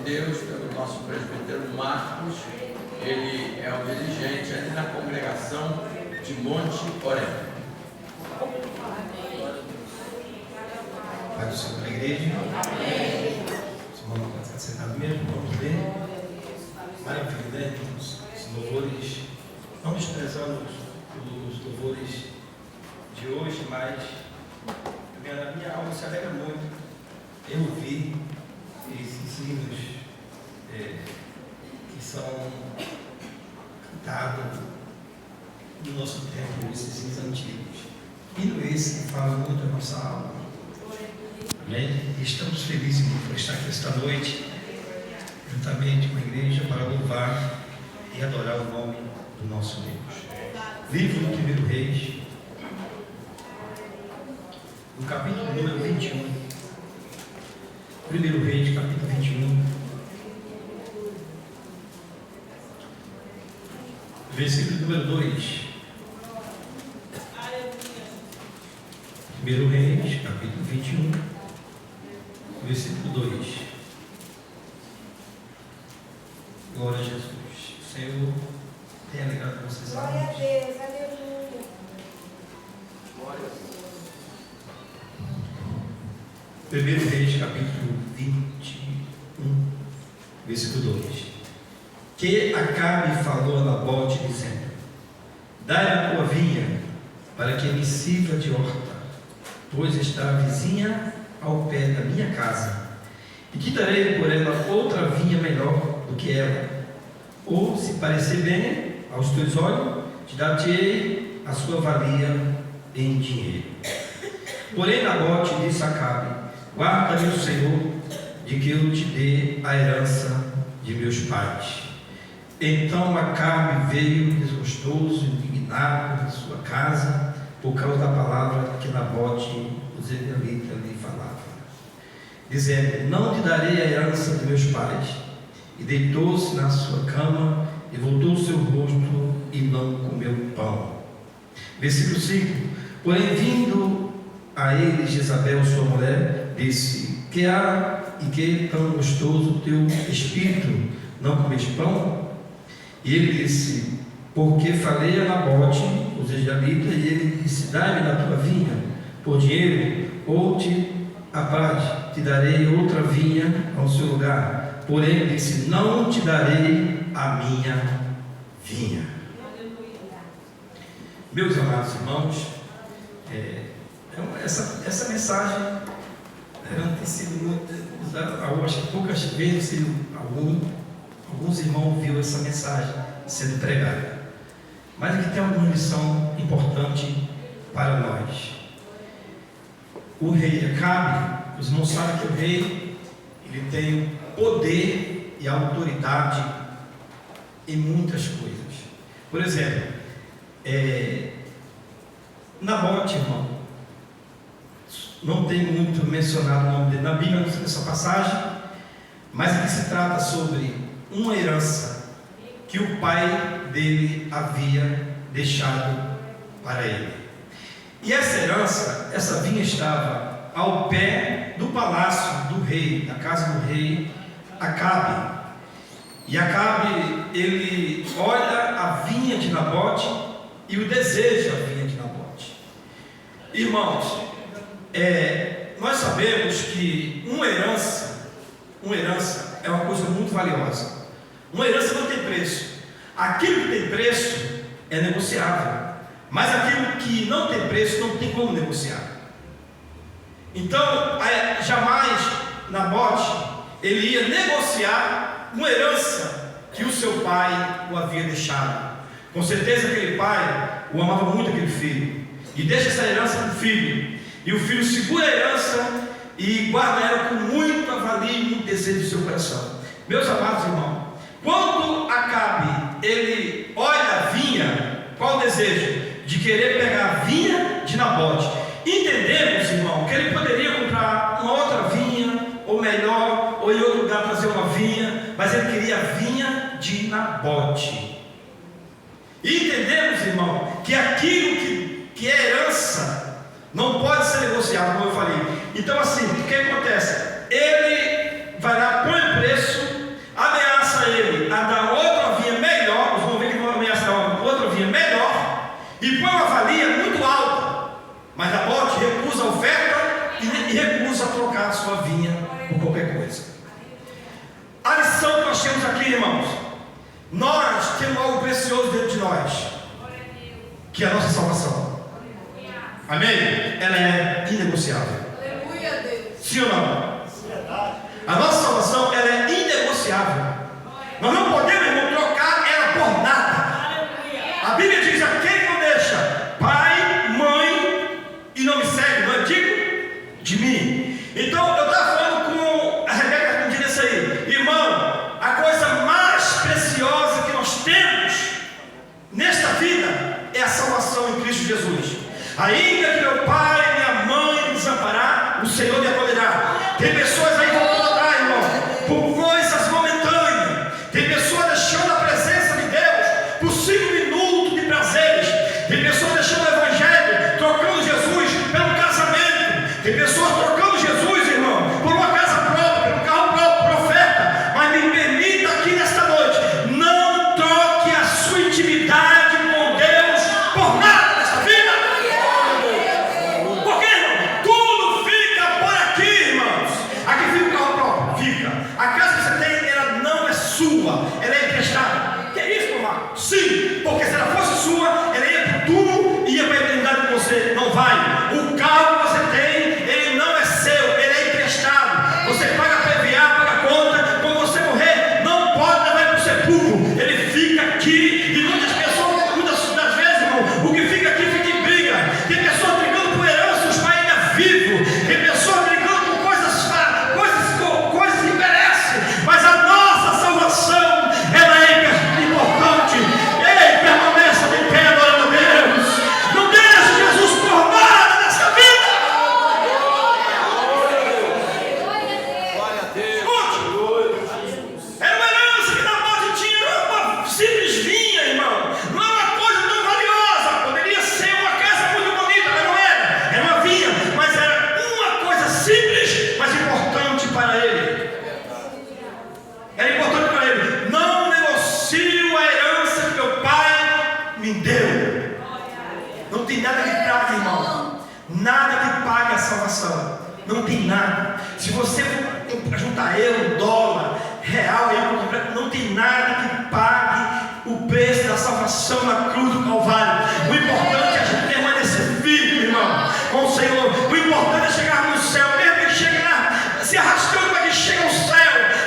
Deus pelo nosso presbítero Marcos. Ele é o dirigente ali na congregação de Monte Oreb. Pai do Senhor da igreja. Amém. Irmão, pode ficar sentado mesmo, vamos ler. Maravilha, né, irmãos? Os louvores, não desprezando os louvores de hoje, mas a minha alma se alegra muito em ouvir esses hinos que são cantados no nosso tempo, esses hinos antigos. Hino esse que fala muito a nossa alma. Amém? Estamos felizes por estar aqui esta noite, juntamente com a igreja, para louvar e adorar o nome do nosso Deus. Livro do 1 Reis, no capítulo número 21. 1 Reis, capítulo 21. Versículo número 2. 1 Reis, capítulo 21, versículo 2. Glória a Jesus. O Senhor tem alegrado vocês. Glória a Deus, aleluia. Glória a Deus. 1 Reis, capítulo 21, versículo 2. Que Acabe falou a Nabote, dizendo: dai a tua vinha, para que me sirva de horta, pois está vizinha ao pé da minha casa, e te darei por ela outra vinha melhor do que ela. Ou, se parecer bem aos teus olhos, te dar-te-ei a sua valia em dinheiro. Porém, Nabote disse a Acabe: guarda-me o Senhor, de que eu te dê a herança de meus pais. Então Acabe veio desgostoso, indignado da sua casa, por causa da palavra que Nabote, o israelita, lhe falava, dizendo: não te darei a herança de meus pais. E deitou-se na sua cama e voltou o seu rosto e não comeu pão. Versículo 5. Porém, vindo a ele Jezabel, sua mulher, disse: que há e que tão gostoso teu espírito, não comes pão? E ele disse: porque falei a Nabote, os israelitas, e ele disse: dai-me da tua vinha por dinheiro, ou te apraz, te darei outra vinha ao seu lugar. Porém ele disse: não te darei a minha vinha. Meus amados irmãos, essa mensagem não tem sido muito usada, acho que poucas vezes alguns irmãos viram essa mensagem sendo pregada, mas aqui tem alguma lição importante para nós. O rei Acabe, os irmãos sabem que o rei ele tem poder e autoridade em muitas coisas. Por exemplo, Nabote, irmão, não tem muito mencionado o nome dele na Bíblia nessa passagem, mas aqui se trata sobre uma herança que o pai dele havia deixado para ele. E essa herança, essa vinha estava ao pé do palácio do rei, da casa do rei Acabe. E Acabe, ele olha a vinha de Nabote e o deseja a vinha de Nabote. Irmãos, nós sabemos que uma herança é uma coisa muito valiosa. Uma herança não tem preço. Aquilo que tem preço é negociável, mas aquilo que não tem preço não tem como negociar. Então, jamais Nabote ele ia negociar uma herança que o seu pai o havia deixado. Com certeza aquele pai o amava muito, aquele filho, e deixa essa herança para o filho, e o filho segura a herança e guarda ela com muita valia e muito desejo do seu coração. Meus amados irmãos, quando Acabe ele olha a vinha, qual o desejo? De querer pegar a vinha de Nabote. Entendemos, irmão, que ele poderia comprar uma outra vinha, ou melhor, ou em outro lugar trazer uma vinha, mas ele queria a vinha de Nabote. E entendemos, irmão, que aquilo que é herança não pode ser negociado, como eu falei. Então assim, o que acontece? Ele vai lá, põe o preço, temos aqui, irmãos, nós temos algo precioso dentro de nós, que é a nossa salvação. Amém? Ela é inegociável. Sim ou não? A nossa salvação, ela é inegociável. Nós não podemos, irmão, trocar ela por nada. A Bíblia diz: aquele não deixa pai, mãe e não me segue, não é digno de mim. Então eu estava falando com a Rebeca um dia desse aí, irmão, a coisa mais preciosa que nós temos nesta vida é a salvação em Cristo Jesus. Ainda que meu pai e minha mãe me desamparar, o Senhor me acolherá. Tem pessoas aí voltando atrás, irmão, por coisas momentâneas. Tem pessoas deixando a presença de Deus por 5 minutos de prazeres. Tem pessoas deixando o Evangelho, trocando Jesus pelo casamento. Tem pessoas trocando Jesus, irmão, por uma casa própria, por um carro próprio, profeta. Mas me permita aqui nesta noite, não troque a sua intimidade com Deus por nada nesta vida. Por quê, irmão? Tudo fica por aqui, irmãos. Aqui fica o carro próprio, fica. A casa que você tem, ela não é sua, ela é emprestada. Que é isso, irmão? Sim, porque se ela fosse sua, ela ia para o túmulo e ia para a eternidade com você. Não vai. O carro que você tem, ele não é seu, ele é emprestado. Você paga PVA, paga conta. Quando você morrer, não pode levar para o sepulcro. Ele fica aqui. E muitas pessoas, muitas das vezes, irmão, o que fica aqui fica em briga. Tem pessoas brigando por herança, os pais ainda vivos. Tem pessoas brigando por coisas que merecem. Mas a nossa salvação, ela é importante. Ei, permaneça de pé adorando a Deus. Não deixe Jesus por nada nessa vida. Glória a Deus. Escute. Era uma herança que Nabote tinha, uma simples vinha, irmão. Não era uma coisa tão valiosa. Poderia ser uma casa muito bonita, mas não era. Era uma vinha, mas era uma coisa simples, mas importante para ele. Era importante para ele. Não negocio a herança que meu pai me deu. Não tem nada que pague, irmão. Nada que pague a salvação. Não tem nada. Se você juntar euro, dólar, real, não tem nada que pague o preço da salvação na cruz do Calvário. O importante é a gente permanecer firme, irmão, com o Senhor. O importante é chegar no céu, mesmo que chegue lá, se arrastando para que chegue ao céu.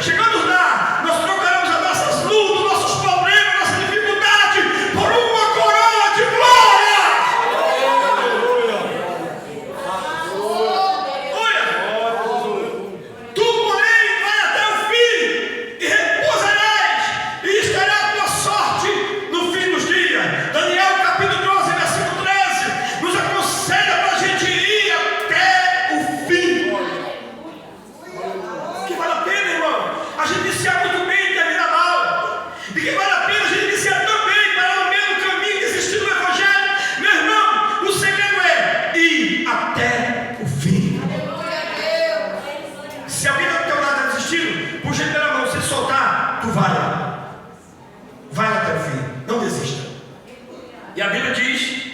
Chegando lá, nós trocaremos as nossas lutas, nossos problemas, nossa dificuldade por uma coroa de glória. Tu, porém, vai até o fim e repousarás e estará a tua sorte no fim dos dias. Daniel capítulo 12, versículo 13 nos aconselha para a gente ir até o fim. Que vale a pena, irmão, a gente iniciar muito bem e terminar mal. E que vale a pena a gente iniciar também, parar no meio do caminho e desistir do Evangelho. Meu irmão, o segredo é ir até o fim. Se a vida do teu lado está desistindo, puxa ele pela mão, se ele soltar, tu vai lá. Vai até o fim, não desista. E a Bíblia diz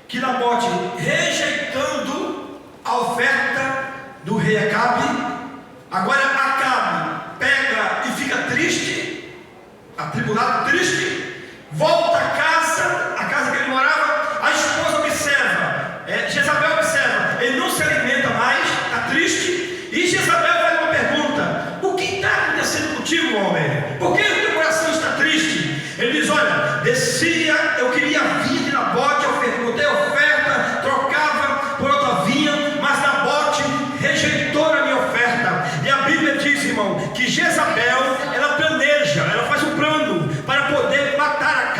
que Nabote, rejeitando a oferta do rei Acabe, agora Acabe pega e fica triste, atribulado, triste, volta a casa que ele morava. A esposa observa, Jezabel observa, ele não se alimenta mais, está triste. E Jezabel faz uma pergunta: o que está acontecendo contigo, homem? Por que o teu coração está triste? Ele diz: olha, descia, eu queria vir de Nabote, botei oferta, trocava por outra vinha, mas Nabote rejeitou a minha oferta. E a Bíblia diz, irmão, que Jezabel, ela planeja, ela faz um plano para poder matar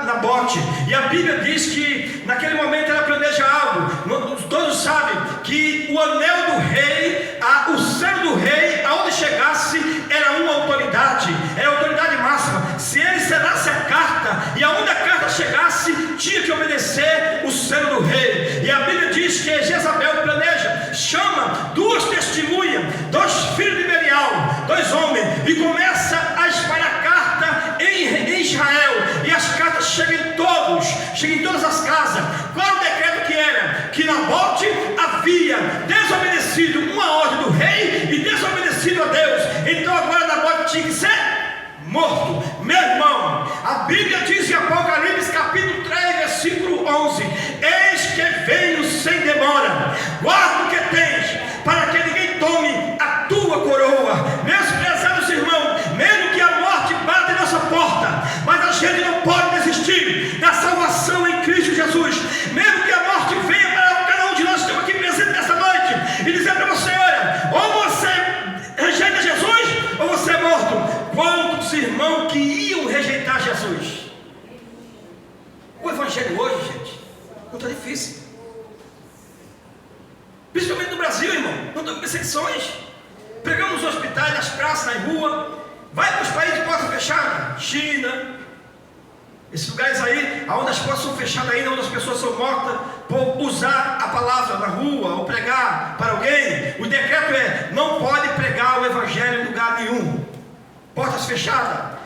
Nabote. E a Bíblia diz que naquele momento ela planeja algo. Todos sabem que o anel do rei, o selo do rei, aonde chegasse, era uma autoridade, era a autoridade máxima. Se ele selasse a carta e aonde a carta chegasse, tinha que obedecer o selo do rei. E a Bíblia diz que Jezabel planeja, chama 2 testemunhas, 2 filhos de Belial, 2 homens, e começa a espalhar carta em Israel. E as cartas chegam em todas as casas. Qual o decreto que era? Que Nabote havia desobedecido uma ordem do rei e desobedecido a Deus. Então agora Nabote tinha que ser morto. Meu irmão, a Bíblia diz em Apocalipse capítulo 3, versículo 11: eis que venho sem demora, guarda o que tens, para que ninguém tome a tua coroa. Meus prezados irmãos, mesmo que a morte bata em nossa porta, mas a gente não pode desistir da salvação em Cristo Jesus. Mesmo que a morte venha para cada um de nós que estamos aqui presentes nessa noite e dizer para você: olha, ou você rejeita Jesus ou você é morto. Quantos irmãos que iam rejeitar Jesus? O evangelho hoje, gente, não está difícil. Principalmente no Brasil, irmão, não tem perseguições. Pregamos nos hospitais, nas praças, na rua. Vai para os países de porta fechada, China, esses lugares aí, onde as portas são fechadas ainda, onde as pessoas são mortas por usar a palavra na rua ou pregar para alguém. O decreto é: não pode pregar o evangelho em lugar nenhum. Portas fechadas,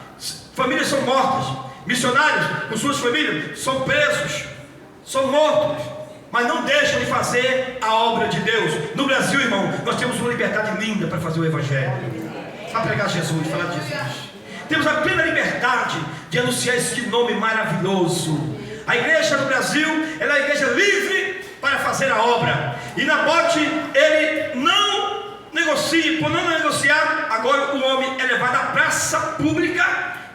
famílias são mortas, missionários com suas famílias são presos, são mortos, mas não deixam de fazer a obra de Deus. No Brasil, irmão, nós temos uma liberdade linda para fazer o evangelho, para pregar Jesus, falar de Jesus. Temos a plena liberdade de anunciar esse nome maravilhoso. A igreja no Brasil, ela é a igreja livre para fazer a obra. E Nabote, ele não negocia, por não negociar, agora o homem é levado à praça pública,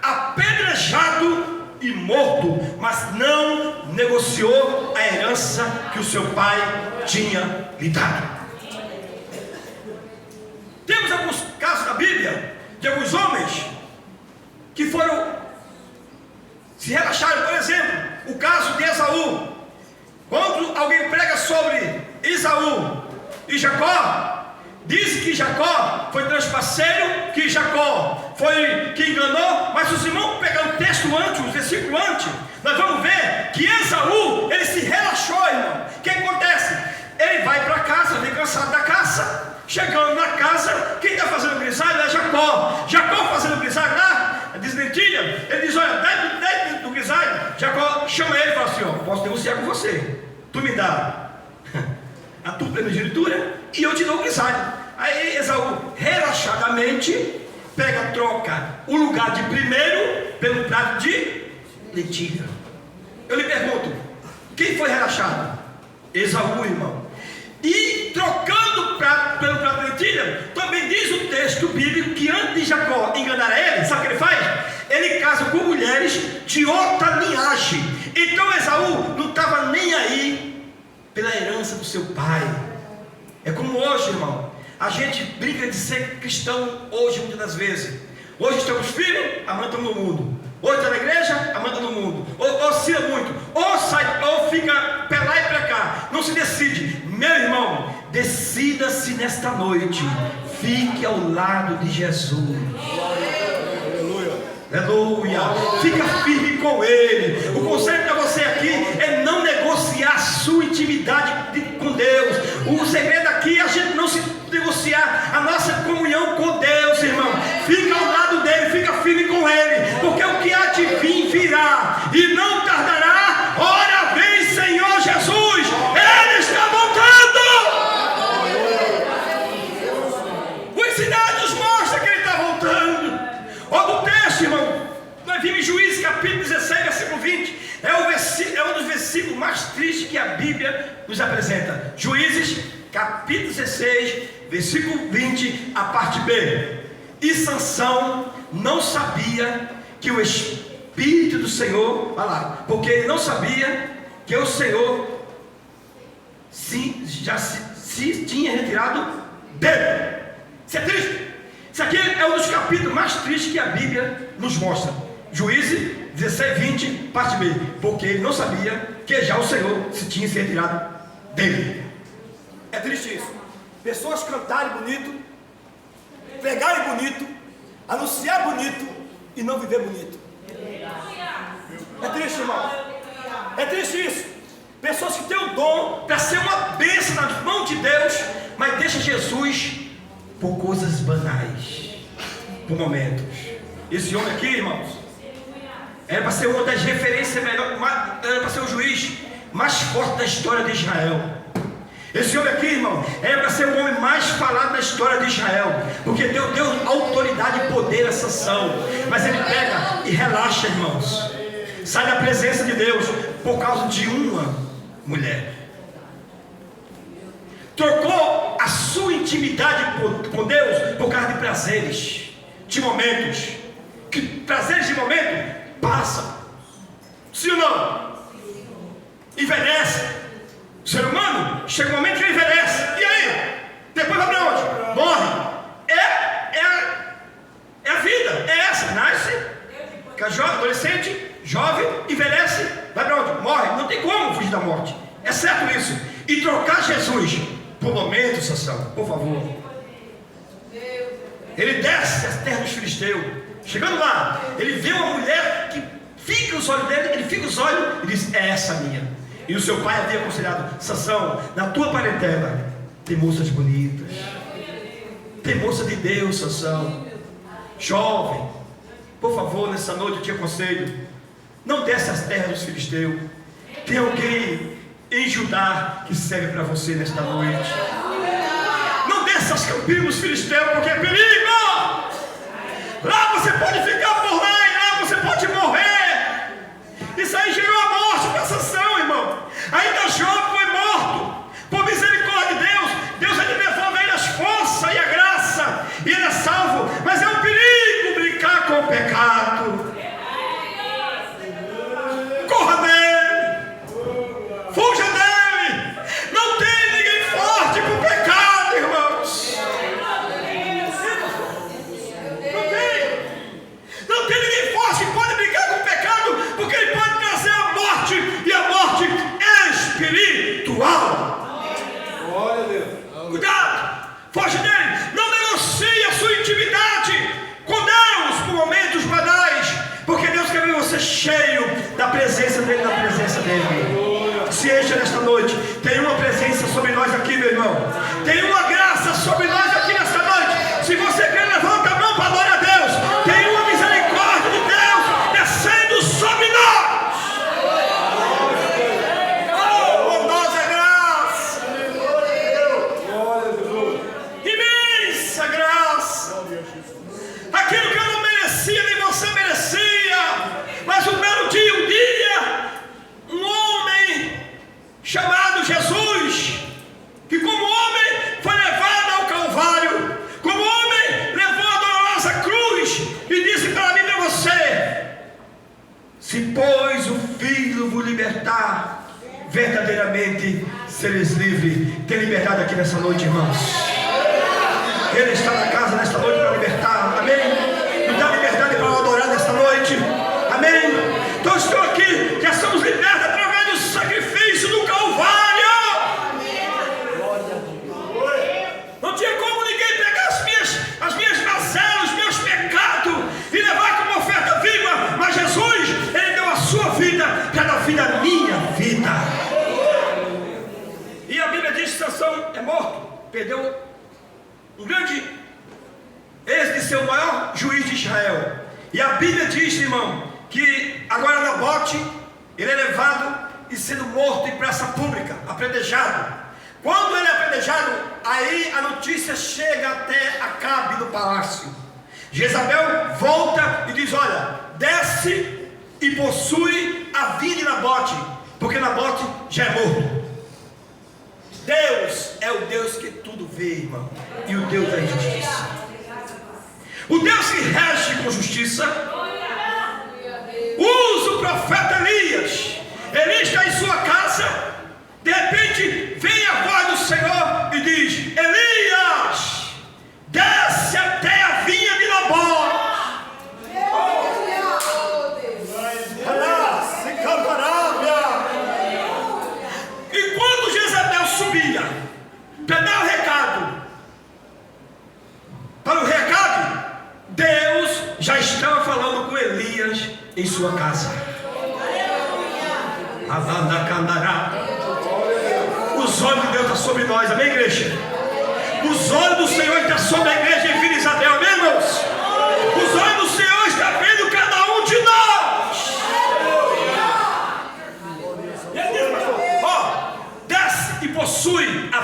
apedrejado e morto, mas não negociou a herança que o seu pai tinha lhe dado. Temos alguns casos na Bíblia de alguns homens que se relaxaram. Por exemplo, o caso de Esaú. Quando alguém prega sobre Esaú e Jacó, diz que Jacó foi transparceiro, que Jacó foi que enganou. Mas se os irmãos pegar o texto antes, o versículo antes, nós vamos ver que Esaú, ele se relaxou, irmão. O que acontece? Ele vai para casa, vem cansado da caça. Chegando na casa, quem está fazendo grisalho é Jacó. Jacó fazendo grisalho lá, deslentilha. Ele diz: olha, dentro do grisalho. Jacó chama ele e fala assim: ó, posso negociar com você. Tu me dá a tua primogenitura e eu te dou o grisalho. Aí Esaú, relaxadamente, troca o lugar de primeiro pelo prato de lentilha. Eu lhe pergunto: quem foi relaxado? Esaú, irmão. E trocando pelo prato de lentilha, também diz o texto bíblico que antes de Jacó enganar ele, sabe o que ele faz? Ele casa com mulheres de outra linhagem. Então Esaú não estava nem aí pela herança do seu pai. É como hoje, irmão, a gente brinca de ser cristão hoje muitas das vezes. Hoje estamos firmes, amanhã estamos no mundo. Hoje está na igreja, amanhã está no mundo. Ou oscila muito, ou sai, ou fica para lá e para cá, não se decide. Meu irmão, decida-se nesta noite, fique ao lado de Jesus. Aleluia. Fica firme com Ele. O conselho para você aqui é não negociar a sua intimidade com Deus. O segredo aqui é a gente não se negociar a nossa comunhão com Deus, irmão. Fica ao lado dele, fica firme com Ele, porque o que há de vir virá e não tardará. Ora vem, Senhor Jesus, Ele está voltando. Os sinais nos mostram que Ele está voltando. Olha o texto, irmão. Nós vimos em Juízes capítulo 16, versículo 20. É um dos versículos mais tristes que a Bíblia nos apresenta. Juízes capítulo 16, versículo 20, a parte B. E Sansão não sabia que o Espírito do Senhor, olha lá, porque ele não sabia que o Senhor se tinha retirado dele. Isso é triste. Isso aqui é um dos capítulos mais tristes que a Bíblia nos mostra. Juízes 16, 20, parte B. Porque ele não sabia que já o Senhor se tinha se retirado dele. É triste isso. Pessoas cantarem bonito, pregarem bonito, anunciar bonito e não viver bonito. É triste, irmão. É triste isso. Pessoas que têm o dom para ser uma bênção nas mãos de Deus, mas deixa Jesus por coisas banais, por momentos. Esse homem aqui, irmãos, era para ser uma das referências melhores, era para ser o juiz mais forte da história de Israel. Esse homem aqui, irmão, era para ser o homem mais falado na história de Israel, porque Deus deu autoridade e poder a Sansão. Mas ele pega e relaxa, irmãos. Sai da presença de Deus por causa de uma mulher. Trocou a sua intimidade com Deus por causa de prazeres, de momentos. Que prazeres de momento passam. Sim ou não? Envelhece. O ser humano chega um momento que ele envelhece. E aí? Depois vai para onde? Morre. É a vida. É essa. Nasce, fica jovem, adolescente, jovem, envelhece, vai para onde? Morre. Não tem como fugir da morte. É certo isso. E trocar Jesus por momentos, Sansão, por favor. Ele desce as terras dos filisteus. Chegando lá, ele vê uma mulher que fica os olhos dele, ele fica os olhos e diz: é essa minha. E o seu pai havia aconselhado: Sansão, na tua parentela tem moças bonitas, tem moça de Deus, Sansão. Jovem, por favor, nessa noite eu te aconselho, não desce as terras dos filisteus. Tem alguém em Judá que serve para você nesta noite. Não desce as campinas dos filisteus, porque é perigo. Lá você pode ficar por lá, e lá você pode morrer. Isso aí gerou a morte para Sansão, irmão. Ainda jovem foi morto. Por misericórdia de Deus, Deus vai devolver a ele as forças e a graça, e ele é salvo. Mas é um perigo brincar com o pecado. Corra dele, fuja dele. Não tem ninguém forte para o pecado, irmãos. Não tem ninguém forte que pode brincar com o pecado, porque ele pode trazer a morte, e a morte espiritual. Glória a Deus. Cuidado, foge dele. Não negocie a sua intimidade com Deus por momentos banais, porque Deus quer ver você cheio da presença dele, da presença dele. Se encha nesta noite. Tem uma presença sobre nós aqui, meu irmão. Tem uma graça sobre nós aqui nesta noite. Se você quer, levanta a mão para adorar a Deus. Tem uma misericórdia de Deus descendo sobre nós. Aquilo que eu não merecia, nem você merecia. Mas um belo dia, um homem chamado Jesus, que como homem foi levado ao Calvário, como homem levou a dolorosa cruz, e disse para mim e para você: se pois o Filho vos libertar, verdadeiramente sereis livres. Tem liberdade aqui nessa noite, irmãos. Ele está na casa nesta noite para libertar, amém? Me dá liberdade para adorar nesta noite, amém? Então estou aqui, já somos libertos através do sacrifício do Calvário. Não tinha como ninguém pegar as minhas mazelas, os meus pecados e levar como oferta viva, mas Jesus, Ele deu a sua vida para dar vida à minha vida. E a Bíblia diz que Sansão é morto, perdeu um grande ex de ser o maior juiz de Israel. E a Bíblia diz, irmão, que agora Nabote, ele é levado e sendo morto em praça pública, apedrejado. Quando ele é apedrejado, aí a notícia chega até Acabe no palácio. Jezabel volta e diz: olha, desce e possui a vida de Nabote, porque Nabote já é morto. Deus é o Deus que tudo vê, irmão, e o Deus da justiça. O Deus que rege com justiça usa o profeta Elias. Elias está em sua casa, de repente vem a voz do Senhor e diz: Elias, desce até a vinha de Nabote. E quando Jezabel subia para dar o recado para o rei Acabe, Deus já estava falando com Elias em sua casa. Os olhos de Deus estão sobre nós, amém, igreja? Os olhos do Senhor estão sobre a igreja em Vila Isabel, amém, irmãos? Os olhos do Senhor estão vendo cada um de nós. E ele diz: ó, desce e possui a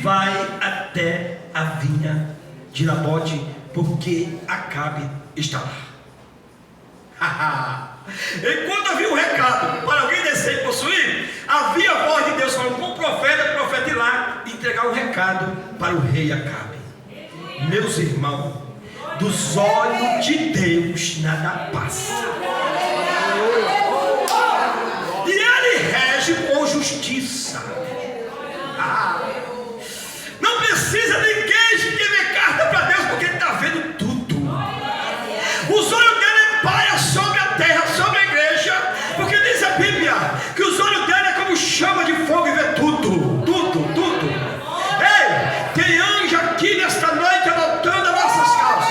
vai até a vinha de Nabote, porque Acabe está lá. Enquanto havia um recado para alguém descer e possuir, havia a voz de Deus falando com o profeta ir lá e entregar um recado para o rei Acabe. Meus irmãos, dos olhos de Deus nada passa, e Ele rege com justiça. Não precisa ninguém escrever carta para Deus, porque Ele está vendo tudo. Os olhos dele pairam sobre a terra, sobre a igreja, porque diz a Bíblia que os olhos dele é como chama de fogo e vê tudo, tudo, tudo. Ei, tem anjo aqui nesta noite anotando as nossas causas.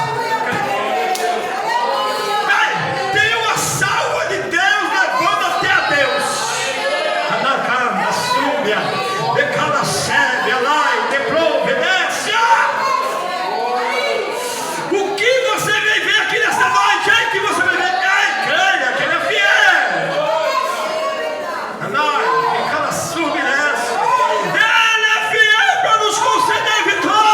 Ei, tem uma salva de Deus levando até a Deus. Anacama, súbia, decala séria, lá e de providência. O que você vem ver aqui nesta noite? Ei, que você vai ver? Ei, creia que Ele é fiel. Anai, decala subidência. Ele é fiel para nos conceder vitória.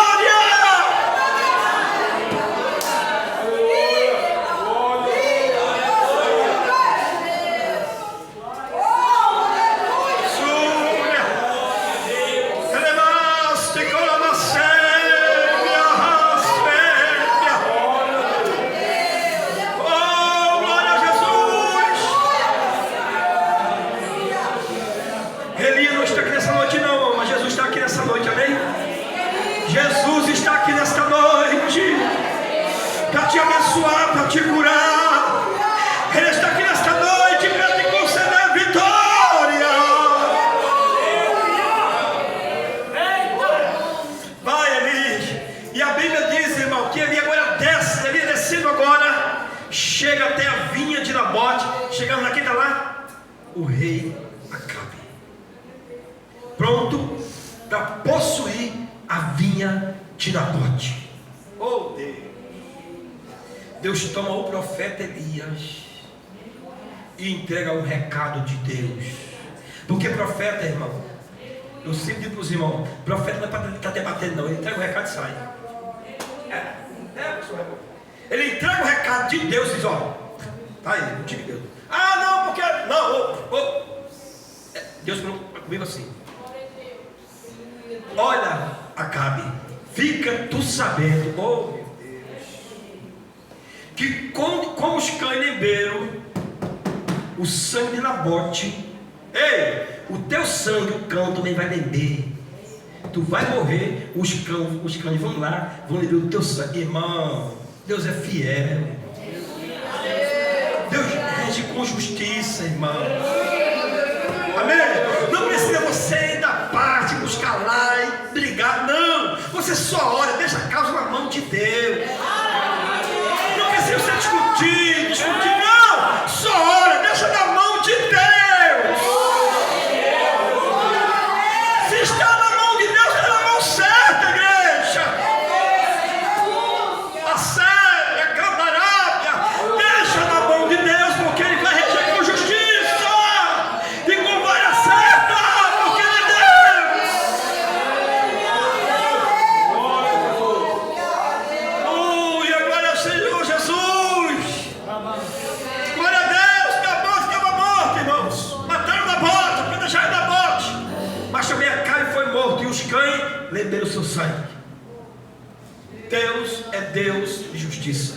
Súbia, elemaste com a macéria, raspéria. Oh, glória a Jesus. Elias não está aqui nessa noite não, mas Jesus está aqui nessa noite, amém? Jesus está aqui nesta noite para te abençoar, para te curar. Ele está aqui nesta noite para te conceder vitória. Vai, Eli. E a Bíblia diz, irmão, que Eli agora desce, Eli descendo agora, chega até a vinha de Nabote. Chegando aqui, está lá o rei Acabe, pronto para possuir a vinha de Nabote. Oh Deus! Deus toma o profeta Elias e entrega um recado de Deus. Porque profeta, irmão, eu sempre digo para os irmãos, profeta não é para estar debatendo não, ele entrega o recado e sai. Ele entrega o recado de Deus e diz, ó, tá aí, não tive Deus. Ah, não, porque, não, Deus falou comigo assim, olha, Acabe, fica tu sabendo, oh meu Deus, que como os cães lemberam o sangue de Nabote, ei, o teu sangue o cão também vai beber. Tu vai morrer, os cães vão lá, vão beber o teu sangue. Irmão, Deus é fiel. Deus rege com justiça, irmão. Amém? Não precisa você ir da parte, buscar lá e brigar, não. Você só ora, deixa a causa na mão de Deus. Não precisa você discutir, não. Só ora, deixa na mão de Deus. Se está na mão de Deus, está na mão certa, igreja. A séria, a cantarábia, deixa na mão de Deus, porque Ele vai reger com justiça e com vara certa, porque Ele é Deus. E agora, Senhor Jesus. Glória a Deus. Nabote estava morto, irmãos. Mataram Nabote, para deixar Nabote. Mas também Acabe foi morto e os cães lembraram o seu sangue. Deus é Deus de justiça.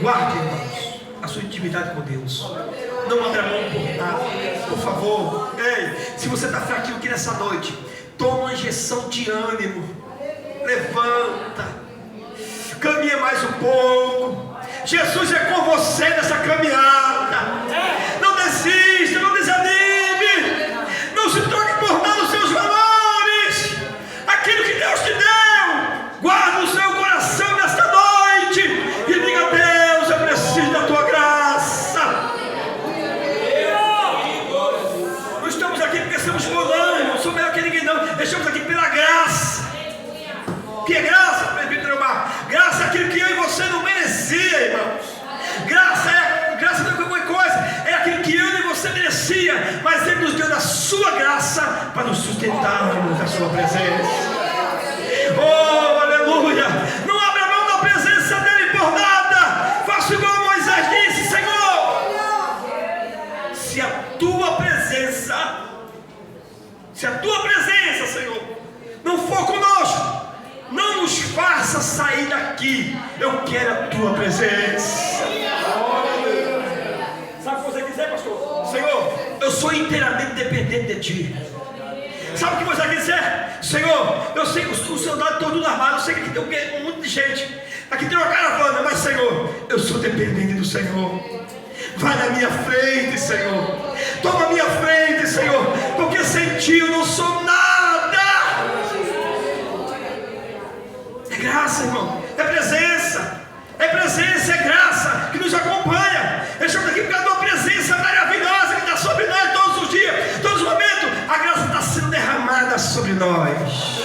Guarde, irmãos, a sua intimidade com Deus. Não abra mão por nada, por favor. Ei, se você está fraquinho aqui nessa noite, toma uma injeção de ânimo. Levanta, caminha mais um pouco. Jesus é com você nessa caminhada. Não desista, não desanime. Não se troque por nada os seus valores. Aquilo que Deus te deu, guarda no seu coração nesta noite e diga a Deus, eu preciso da tua graça. Não estamos aqui porque somos fulanos, não sou melhor que ninguém não. Estamos aqui pela graça. Que é graça, presbítero Omar? Graça é aquilo que eu e você não merecia, irmãos. Graça não é qualquer coisa, é aquilo que eu e você merecia, mas Ele nos deu da sua graça para nos sustentarmos na sua presença. sair daqui, eu quero a tua presença. Sabe o que você quiser, pastor? Senhor, eu sou inteiramente dependente de ti. Sabe o que você quer dizer? Senhor, eu sei que os soldados estão tudo armados, eu sei que aqui tem um monte de gente, aqui tem uma caravana, mas Senhor, eu sou dependente do Senhor. Vai na minha frente, Senhor. Toma a minha frente, Senhor, porque sem ti eu não sou nada. É graça, irmão, é presença, é graça que nos acompanha. Estamos aqui por causa de uma presença maravilhosa que está sobre nós todos os dias, todos os momentos. A graça está sendo derramada sobre nós.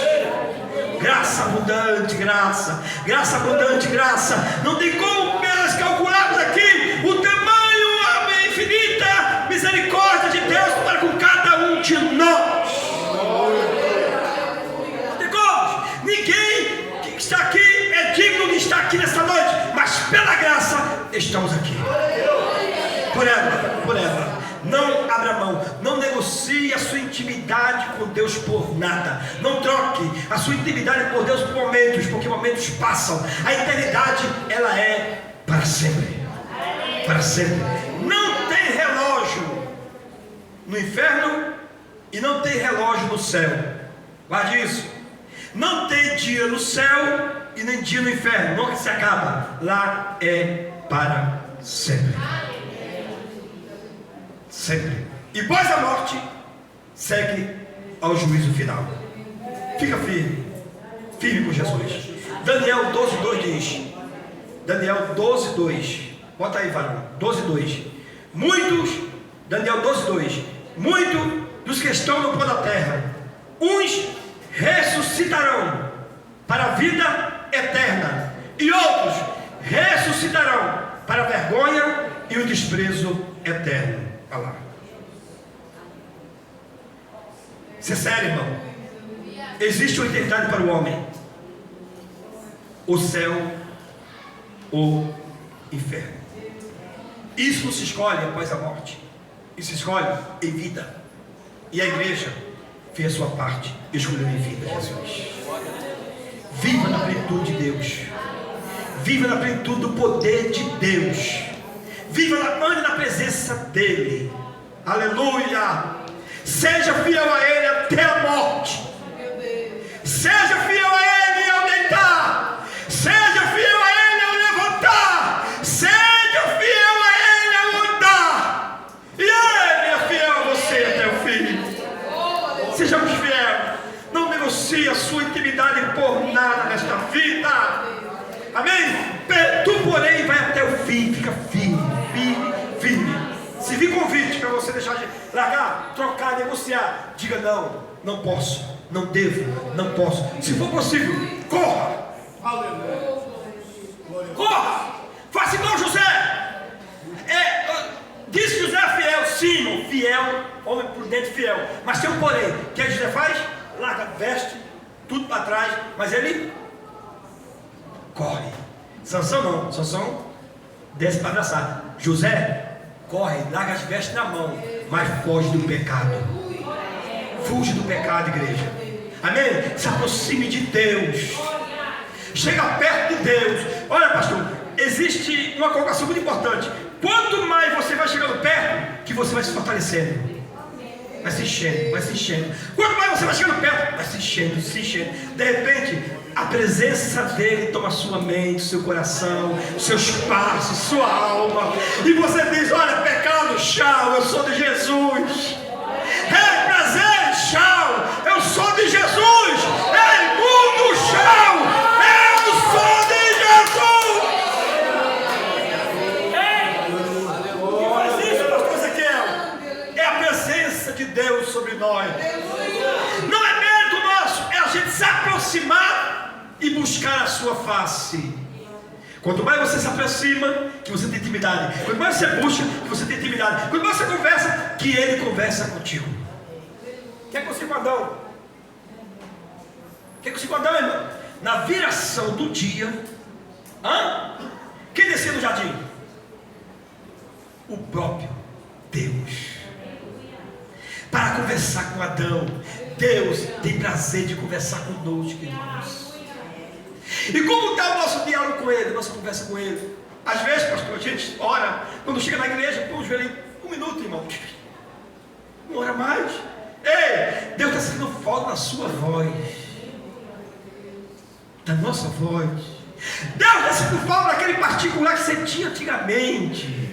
Graça abundante, graça abundante, graça. Não tem como nós calcularmos aqui o tamanho, a infinita misericórdia de Deus para com cada um de nós. Não tem como. Ninguém que está aqui é digno de estar aqui nesta noite, mas pela graça estamos aqui. Por ela. Não abra mão, não negocie a sua intimidade com Deus por nada. Não troque a sua intimidade por Deus por momentos, porque momentos passam. A eternidade, ela é para sempre. Para sempre. Não tem relógio no inferno e não tem relógio no céu. Guarde isso. Não tem dia no céu e nem dia no inferno. Nunca se acaba. Lá é para sempre. Sempre. E após a morte, segue ao juízo final. Fica firme com Jesus. Daniel 12:2 diz. Daniel 12:2. Bota aí, varão. 12:2. Daniel 12:2. Muitos dos que estão no pó da terra, uns ressuscitarão para a vida eterna, e outros ressuscitarão para a vergonha e o desprezo eterno. Olha lá. Isso é sério, irmão. Existe uma eternidade para o homem: o céu, o inferno. Isso não se escolhe após a morte, isso se escolhe em vida. E a igreja fez a sua parte, escolheu em vida Jesus. Viva na plenitude de Deus, viva na plenitude do poder de Deus. Ande na presença dele. Aleluia. Seja fiel a ele até a morte. Seja fiel a ele ao deitar. Seja fiel a ele ao levantar. Seja fiel a ele ao andar. E ele é fiel a você até o fim. Sejamos fiéis. Não negocie a sua intimidade por nada nesta vida. Amém? Tu, porém, vai até o fim. Fica firme. Se vir convite para você deixar de largar, trocar, negociar, diga não, não posso, não devo, não posso. Se for possível, corra. Corra. Faça igual José. Diz que José é fiel, sim, irmão, fiel, homem prudente, fiel. Mas tem um porém. O que José faz? Larga, veste, tudo para trás, mas ele corre. Sansão não, Sansão desce para abraçar. José corre, larga as vestes na mão, mas foge do pecado. Fuge do pecado, igreja. Amém? Se aproxime de Deus. Chega perto de Deus. Olha, pastor, existe uma colocação muito importante. Quanto mais você vai chegando perto, que você vai se fortalecendo. Vai se enchendo. Quanto mais você vai chegando perto, vai se enchendo. De repente, a presença dele toma sua mente, seu coração, seus passos, sua alma. E você diz: olha, pecado, tchau, eu sou de Jesus. Ei, prazer, tchau, eu sou de Jesus. Ei, mundo, tchau, eu sou de Jesus. O que faz isso, pastor Ezequiel? É a presença de Deus sobre nós. Não é mérito nosso, é a gente se aproximar e buscar a sua face. Quanto mais você se aproxima, que você tem intimidade. Quanto mais você busca, que você tem intimidade. Quanto mais você conversa, que ele conversa contigo. Quer consigo Adão? Irmão? Na viração do dia, quem desceu no jardim? O próprio Deus. Para conversar com Adão. Deus tem prazer de conversar conosco, irmãos. E como está o nosso diálogo com Ele, nossa conversa com Ele? Às vezes, pastor, a gente ora, quando chega na igreja, põe o joelho, 1 minuto, irmão. Não ora mais. Ei, Deus está sentindo falta da sua voz, da nossa voz. Deus está sentindo falta daquele particular que você tinha antigamente.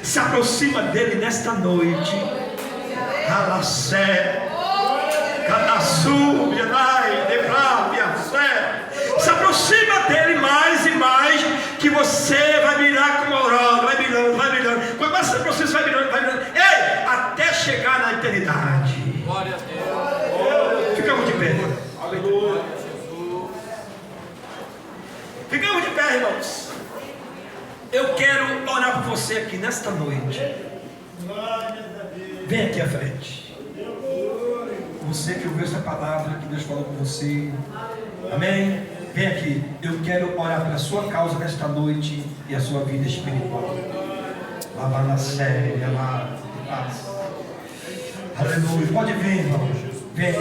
Se aproxima dele nesta noite. Alacé, Cadassu, Bianai, Debrávia, se aproxima dele mais e mais, que você vai virar como a aurora, vai virando, vai virando. Quando mais se aproxima, vai virando, vai virando. Ei, até chegar na eternidade. Glória a Deus. Ficamos de pé. Aleluia. Ficamos de pé, irmãos. Eu quero orar por você aqui nesta noite. Vem aqui à frente. Você que ouviu essa palavra que Deus falou com você. Amém? Vem aqui. Eu quero orar pela sua causa nesta noite e a sua vida espiritual. Lavar na séria, lá. Aleluia. Pode vir, irmão. Vem.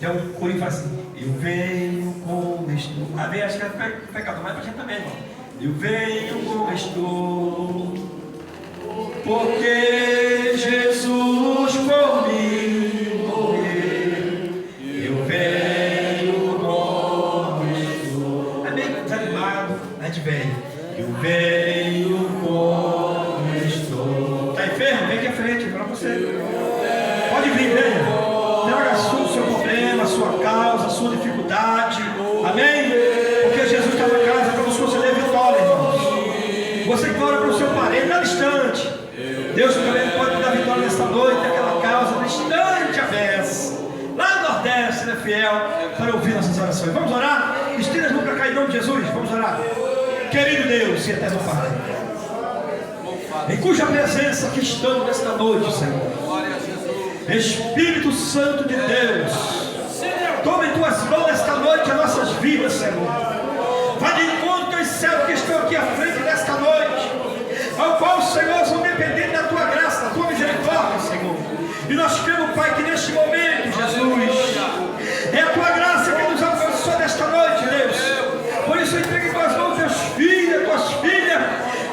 Tem um coro e faz assim. Eu venho como estou. Vem, acho que é pecado, mas pra gente também, irmão. Eu venho como estou, porque Jesus por mim morreu. Eu venho como estou. É bem desanimado, a gente vem. Eu venho como estou. Está enfermo? Vem aqui à frente, para você. Pode vir, venha. Traga o seu problema, a sua causa, a sua dificuldade. Amém? Porque Jesus está na casa para nos conceder vitória, irmãos. Você que ora para o seu parente, está distante. Deus também pode dar vitória nesta noite, aquela causa distante a vez. Lá no Nordeste, ele é fiel para ouvir nossas orações. Vamos orar? Estenda as mãos para cá em nome de Jesus. Vamos orar. Querido Deus e eterno Pai, em cuja presença que estamos nesta noite, Senhor. Espírito Santo de Deus, toma em tuas mãos nesta noite as nossas vidas, Senhor. Vai de encontro aos céus que estão aqui à frente nesta noite, ao qual, Senhor, são dependentes da tua graça, da tua misericórdia, Senhor. E nós cremos, Pai, que neste momento, Jesus, é a tua graça que nos alcançou nesta noite, Deus. Por isso, entregue em tuas mãos teus filhos, tuas filhas,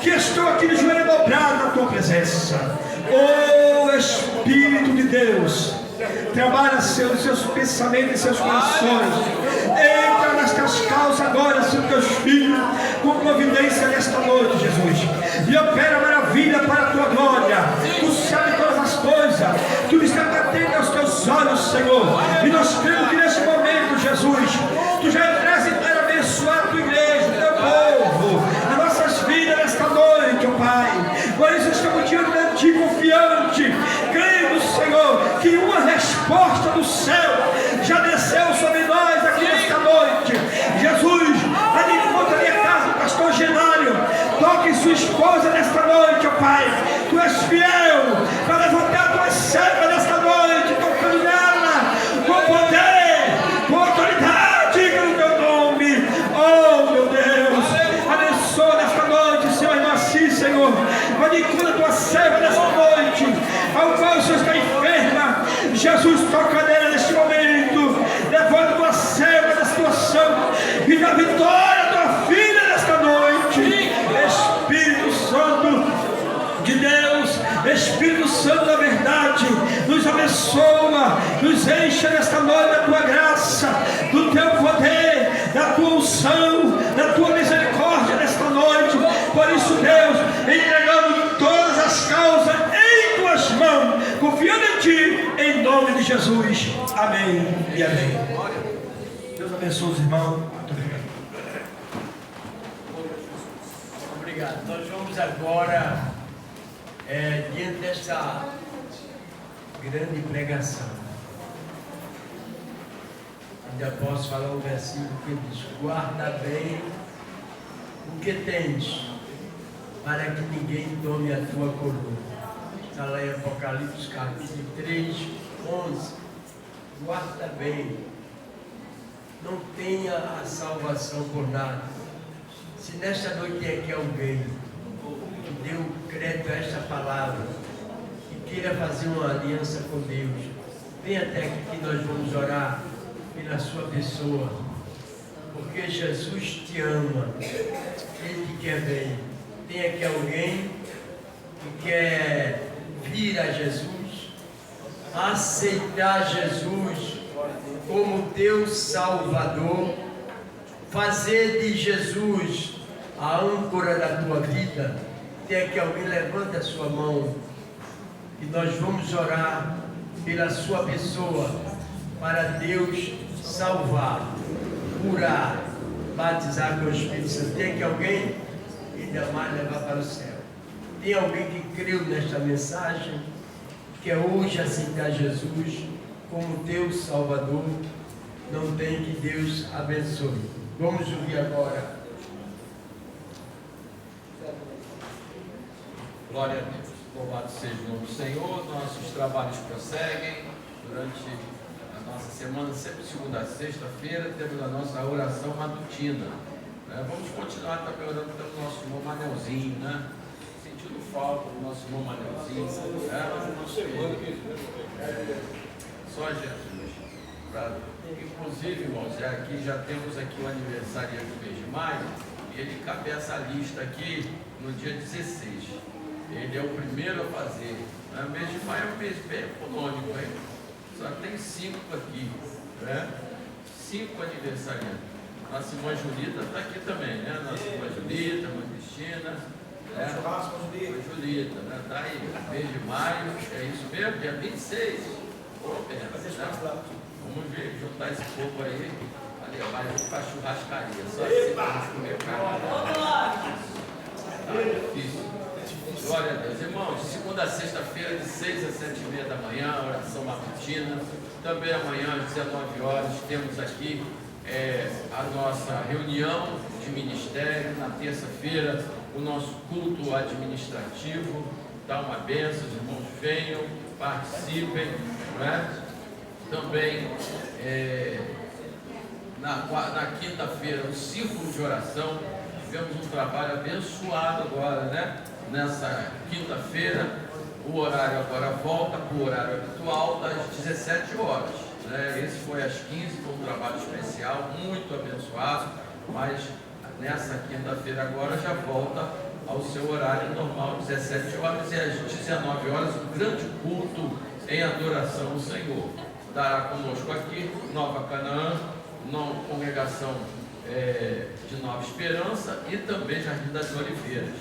que estão aqui de joelho dobrado na tua presença. Oh Espírito de Deus, trabalha seus pensamentos e seus corações. Entra nestas causas agora, Senhor, teus filhos, com providência nesta noite, Jesus. E opera maravilha para a tua glória. Tu sabes todas as coisas. Tu está batendo aos teus olhos, Senhor. E nós cremos que neste momento, Jesus, tu já entraste para abençoar a tua igreja, o teu povo, as nossas vidas nesta noite, ó Pai. Por isso estamos diante de ti confiante, crendo, Senhor, que uma resposta do céu já desceu sobre nós aqui nesta noite. Jesus, ali encontra a minha casa, o pastor Genário, toque sua esposa nesta noite, ó Pai. Tu és fiel para levantar a tua serva nesta noite, tocando nela com poder, com autoridade no teu nome. Oh meu Deus, abençoa nesta noite, Senhor, e assim, Senhor. Vai de cura a tua serva nesta noite, ao qual o Senhor está enferma. Jesus, toca nela neste momento, levando a tua serva da situação e dá vitória à tua filha nesta noite. Espírito Santo de Deus, Espírito Santo da verdade, nos abençoa, nos enche nesta noite da tua graça, do teu poder, da tua unção, da tua misericórdia nesta noite. Por isso, Deus, entregando todas as causas em tuas mãos, confiando em ti, em nome de Jesus. Amém e amém. Deus abençoe os irmãos. Muito obrigado. Obrigado. Nós vamos agora diante dessa grande pregação. Ainda posso falar um versículo que diz: guarda bem o que tens, para que ninguém tome a tua coroa. Está lá em Apocalipse capítulo 3, 11. Guarda bem, não tenha a salvação por nada. Se nesta noite tem aqui alguém que deu crédito a esta palavra e queira fazer uma aliança com Deus, vem até aqui que nós vamos orar pela sua pessoa. porque Jesus te ama, Ele te quer bem. Tem aqui alguém que quer vir a Jesus, aceitar Jesus como teu Salvador, fazer de Jesus a âncora da tua vida. Tem aqui alguém, levanta a sua mão e nós vamos orar pela sua pessoa, para Deus salvar, curar, batizar com o Espírito Santo. Tem aqui alguém? Ainda mais levar para o céu. Tem alguém que creu nesta mensagem, que é hoje aceitar Jesus como teu Salvador? Não tem, que Deus abençoe. Vamos ouvir agora. Glória a Deus. Louvado seja o nome do Senhor. Nossos trabalhos prosseguem durante a nossa semana, sempre segunda a sexta-feira, temos a nossa oração matutina. Vamos continuar também orando pelo nosso irmão Manelzinho, né? Sentindo falta do nosso irmão Manelzinho. Só Jesus. Inclusive, irmãos, aqui já temos aqui o aniversário do mês de maio, e ele cabeça a lista aqui no dia 16. Ele é o primeiro a fazer. O mês de maio é um mês bem econômico, hein? Só tem 5 aqui, né? 5 aniversariantes. Nossa irmã Julita está aqui também, né? Nossa irmã Julita, irmã Cristina. Irmã Julita, né? Está aí, mês de maio, é isso mesmo? Dia 26. Vamos ver, juntar esse povo aí, vai levar ele para a churrascaria. Só assim para a gente comer carne. Tá difícil. Glória a Deus. Irmãos, segunda a sexta-feira, de 6 às 7h30 da manhã, oração matutina. Também amanhã, às 19 horas, temos aqui a nossa reunião de ministério. Na terça-feira, o nosso culto administrativo. Dá uma bênção, os irmãos venham, participem, né? Também na quinta-feira, o círculo de oração. Tivemos um trabalho abençoado agora, né? Nessa quinta-feira, o horário agora volta para o horário habitual das 17 horas. Né? Esse foi às 15, foi um trabalho especial, muito abençoado, mas nessa quinta-feira agora já volta ao seu horário normal, 17 horas, e às 19 horas, um grande culto em adoração ao Senhor. Estará conosco aqui, Nova Canaã, congregação de Nova Esperança e também Jardim das Oliveiras.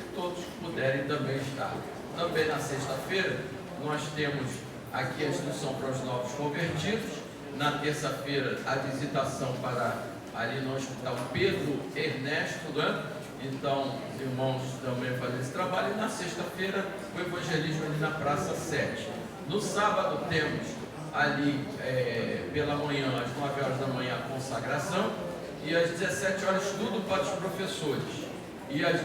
E todos que puderem também estar. Também na sexta-feira, nós temos aqui a instrução para os novos convertidos. Na terça-feira, a visitação para ali no Hospital Pedro Ernesto, né? Então, os irmãos também fazem esse trabalho. E na sexta-feira, o evangelismo ali na Praça 7. No sábado, temos ali pela manhã, às 9 horas da manhã, a consagração, e às 17 horas estudo para os professores. E às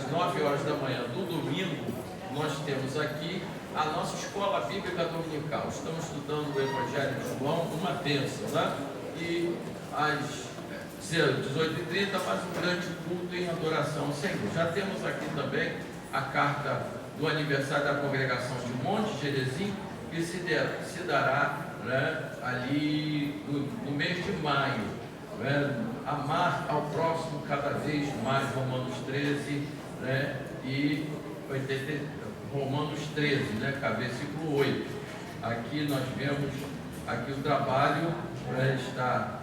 9 horas da manhã do domingo, nós temos aqui a nossa escola bíblica dominical. Estamos estudando o Evangelho de João, uma bênção, né? E às 18h30, mais um grande culto em adoração ao Senhor. Já temos aqui também a carta do aniversário da congregação de Monte Gerizim, que se dará, né, ali no mês de maio, né, amar ao próximo cada vez mais, Romanos 13, né, e Romanos 13, né, versículo 8. Aqui nós vemos aqui o trabalho, né, está.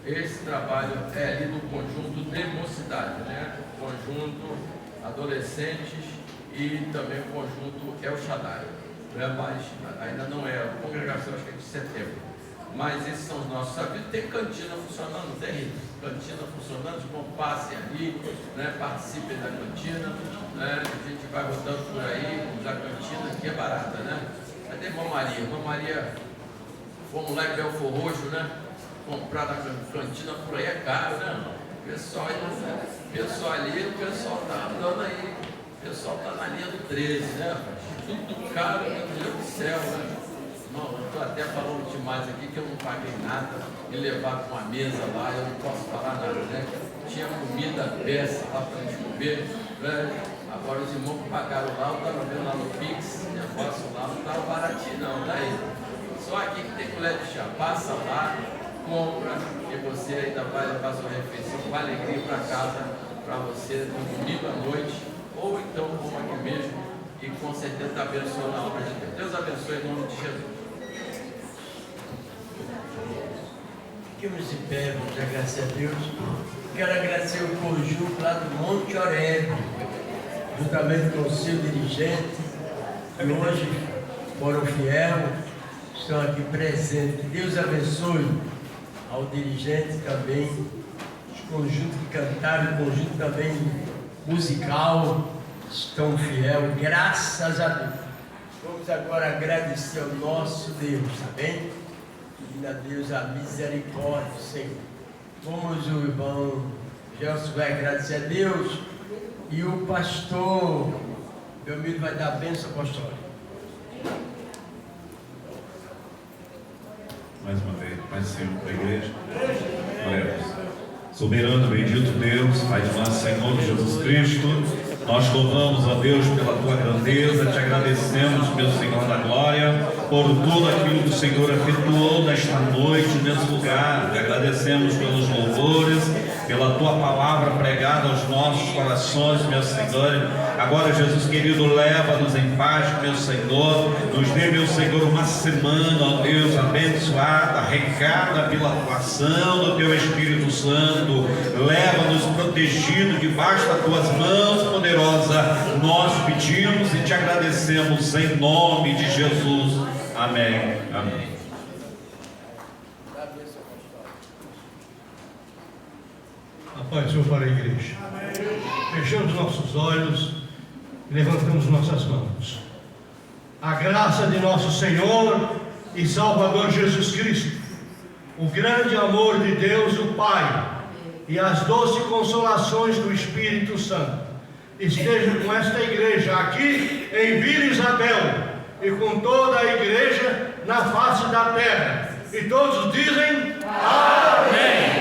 Esse trabalho é ali no conjunto de mocidade, né, conjunto adolescentes e também o conjunto El Shaddai. Mas ainda não é, a congregação acho que é de setembro. Mas esses são os nossos avisos. Tem cantina funcionando, tem cantina funcionando, os irmãos passem ali, né, participem da cantina, né, a gente vai rodando por aí, a cantina aqui é barata, né? Cadê a irmã Maria? Fomos lá em Belfor Roxo, né? Comprar na cantina por aí é caro, né? Pessoal ali, o pessoal tá andando aí, o pessoal tá na linha do 13, né? Tudo caro, meu Deus do céu, né? Não, eu estou até falando demais aqui que eu não paguei nada, me levar para uma mesa lá, eu não posso falar nada, né? Tinha comida peça lá para a gente comer, né? Agora os irmãos que pagaram lá, eu estava vendo lá no Pix, o negócio lá não estava baratinho não, tá aí. Só aqui que tem colher de chá, passa lá, compra e você ainda vai levar sua refeição com alegria para casa, para você no domingo à noite, ou então como aqui mesmo, e com certeza está abençoando a obra de Deus. Deus abençoe em nome de Jesus. Fiquemos de pé, vamos agradecer a Deus. Quero agradecer o conjunto lá do Monte Oreb, juntamente com o seu dirigente, que hoje foram fiel, estão aqui presentes. Que Deus abençoe ao dirigente também, os conjuntos que cantaram, o conjunto também musical, estão fiel, graças a Deus. Vamos agora agradecer ao nosso Deus, tá bem? Pedindo a Deus a misericórdia, Senhor. Vamos, o irmão Gelson vai agradecer a Deus e o pastor Belmiro vai dar a bênção apostólica. Mais uma vez, mais Senhor para a igreja. Oremos. Soberano, bendito Deus, Pai de nosso Senhor Jesus Cristo, nós louvamos a Deus pela tua grandeza, te agradecemos, meu Senhor da glória, por tudo aquilo que o Senhor efetuou nesta noite, nesse lugar. Te agradecemos pelos louvores, pela tua palavra pregada aos nossos corações, meu Senhor. Agora, Jesus querido, leva-nos em paz, meu Senhor. Nos dê, meu Senhor, uma semana, ó Deus, abençoada, regada pela atuação do teu Espírito Santo. Leva-nos protegido debaixo das tuas mãos poderosas. Nós pedimos e te agradecemos em nome de Jesus. Amém. Amém. A paz do Senhor para a igreja. Fechamos nossos olhos e levantamos nossas mãos. A graça de nosso Senhor e Salvador Jesus Cristo, o grande amor de Deus, o Pai, e as doces consolações do Espírito Santo estejam com esta igreja aqui em Vila Isabel e com toda a igreja na face da terra. E todos dizem amém.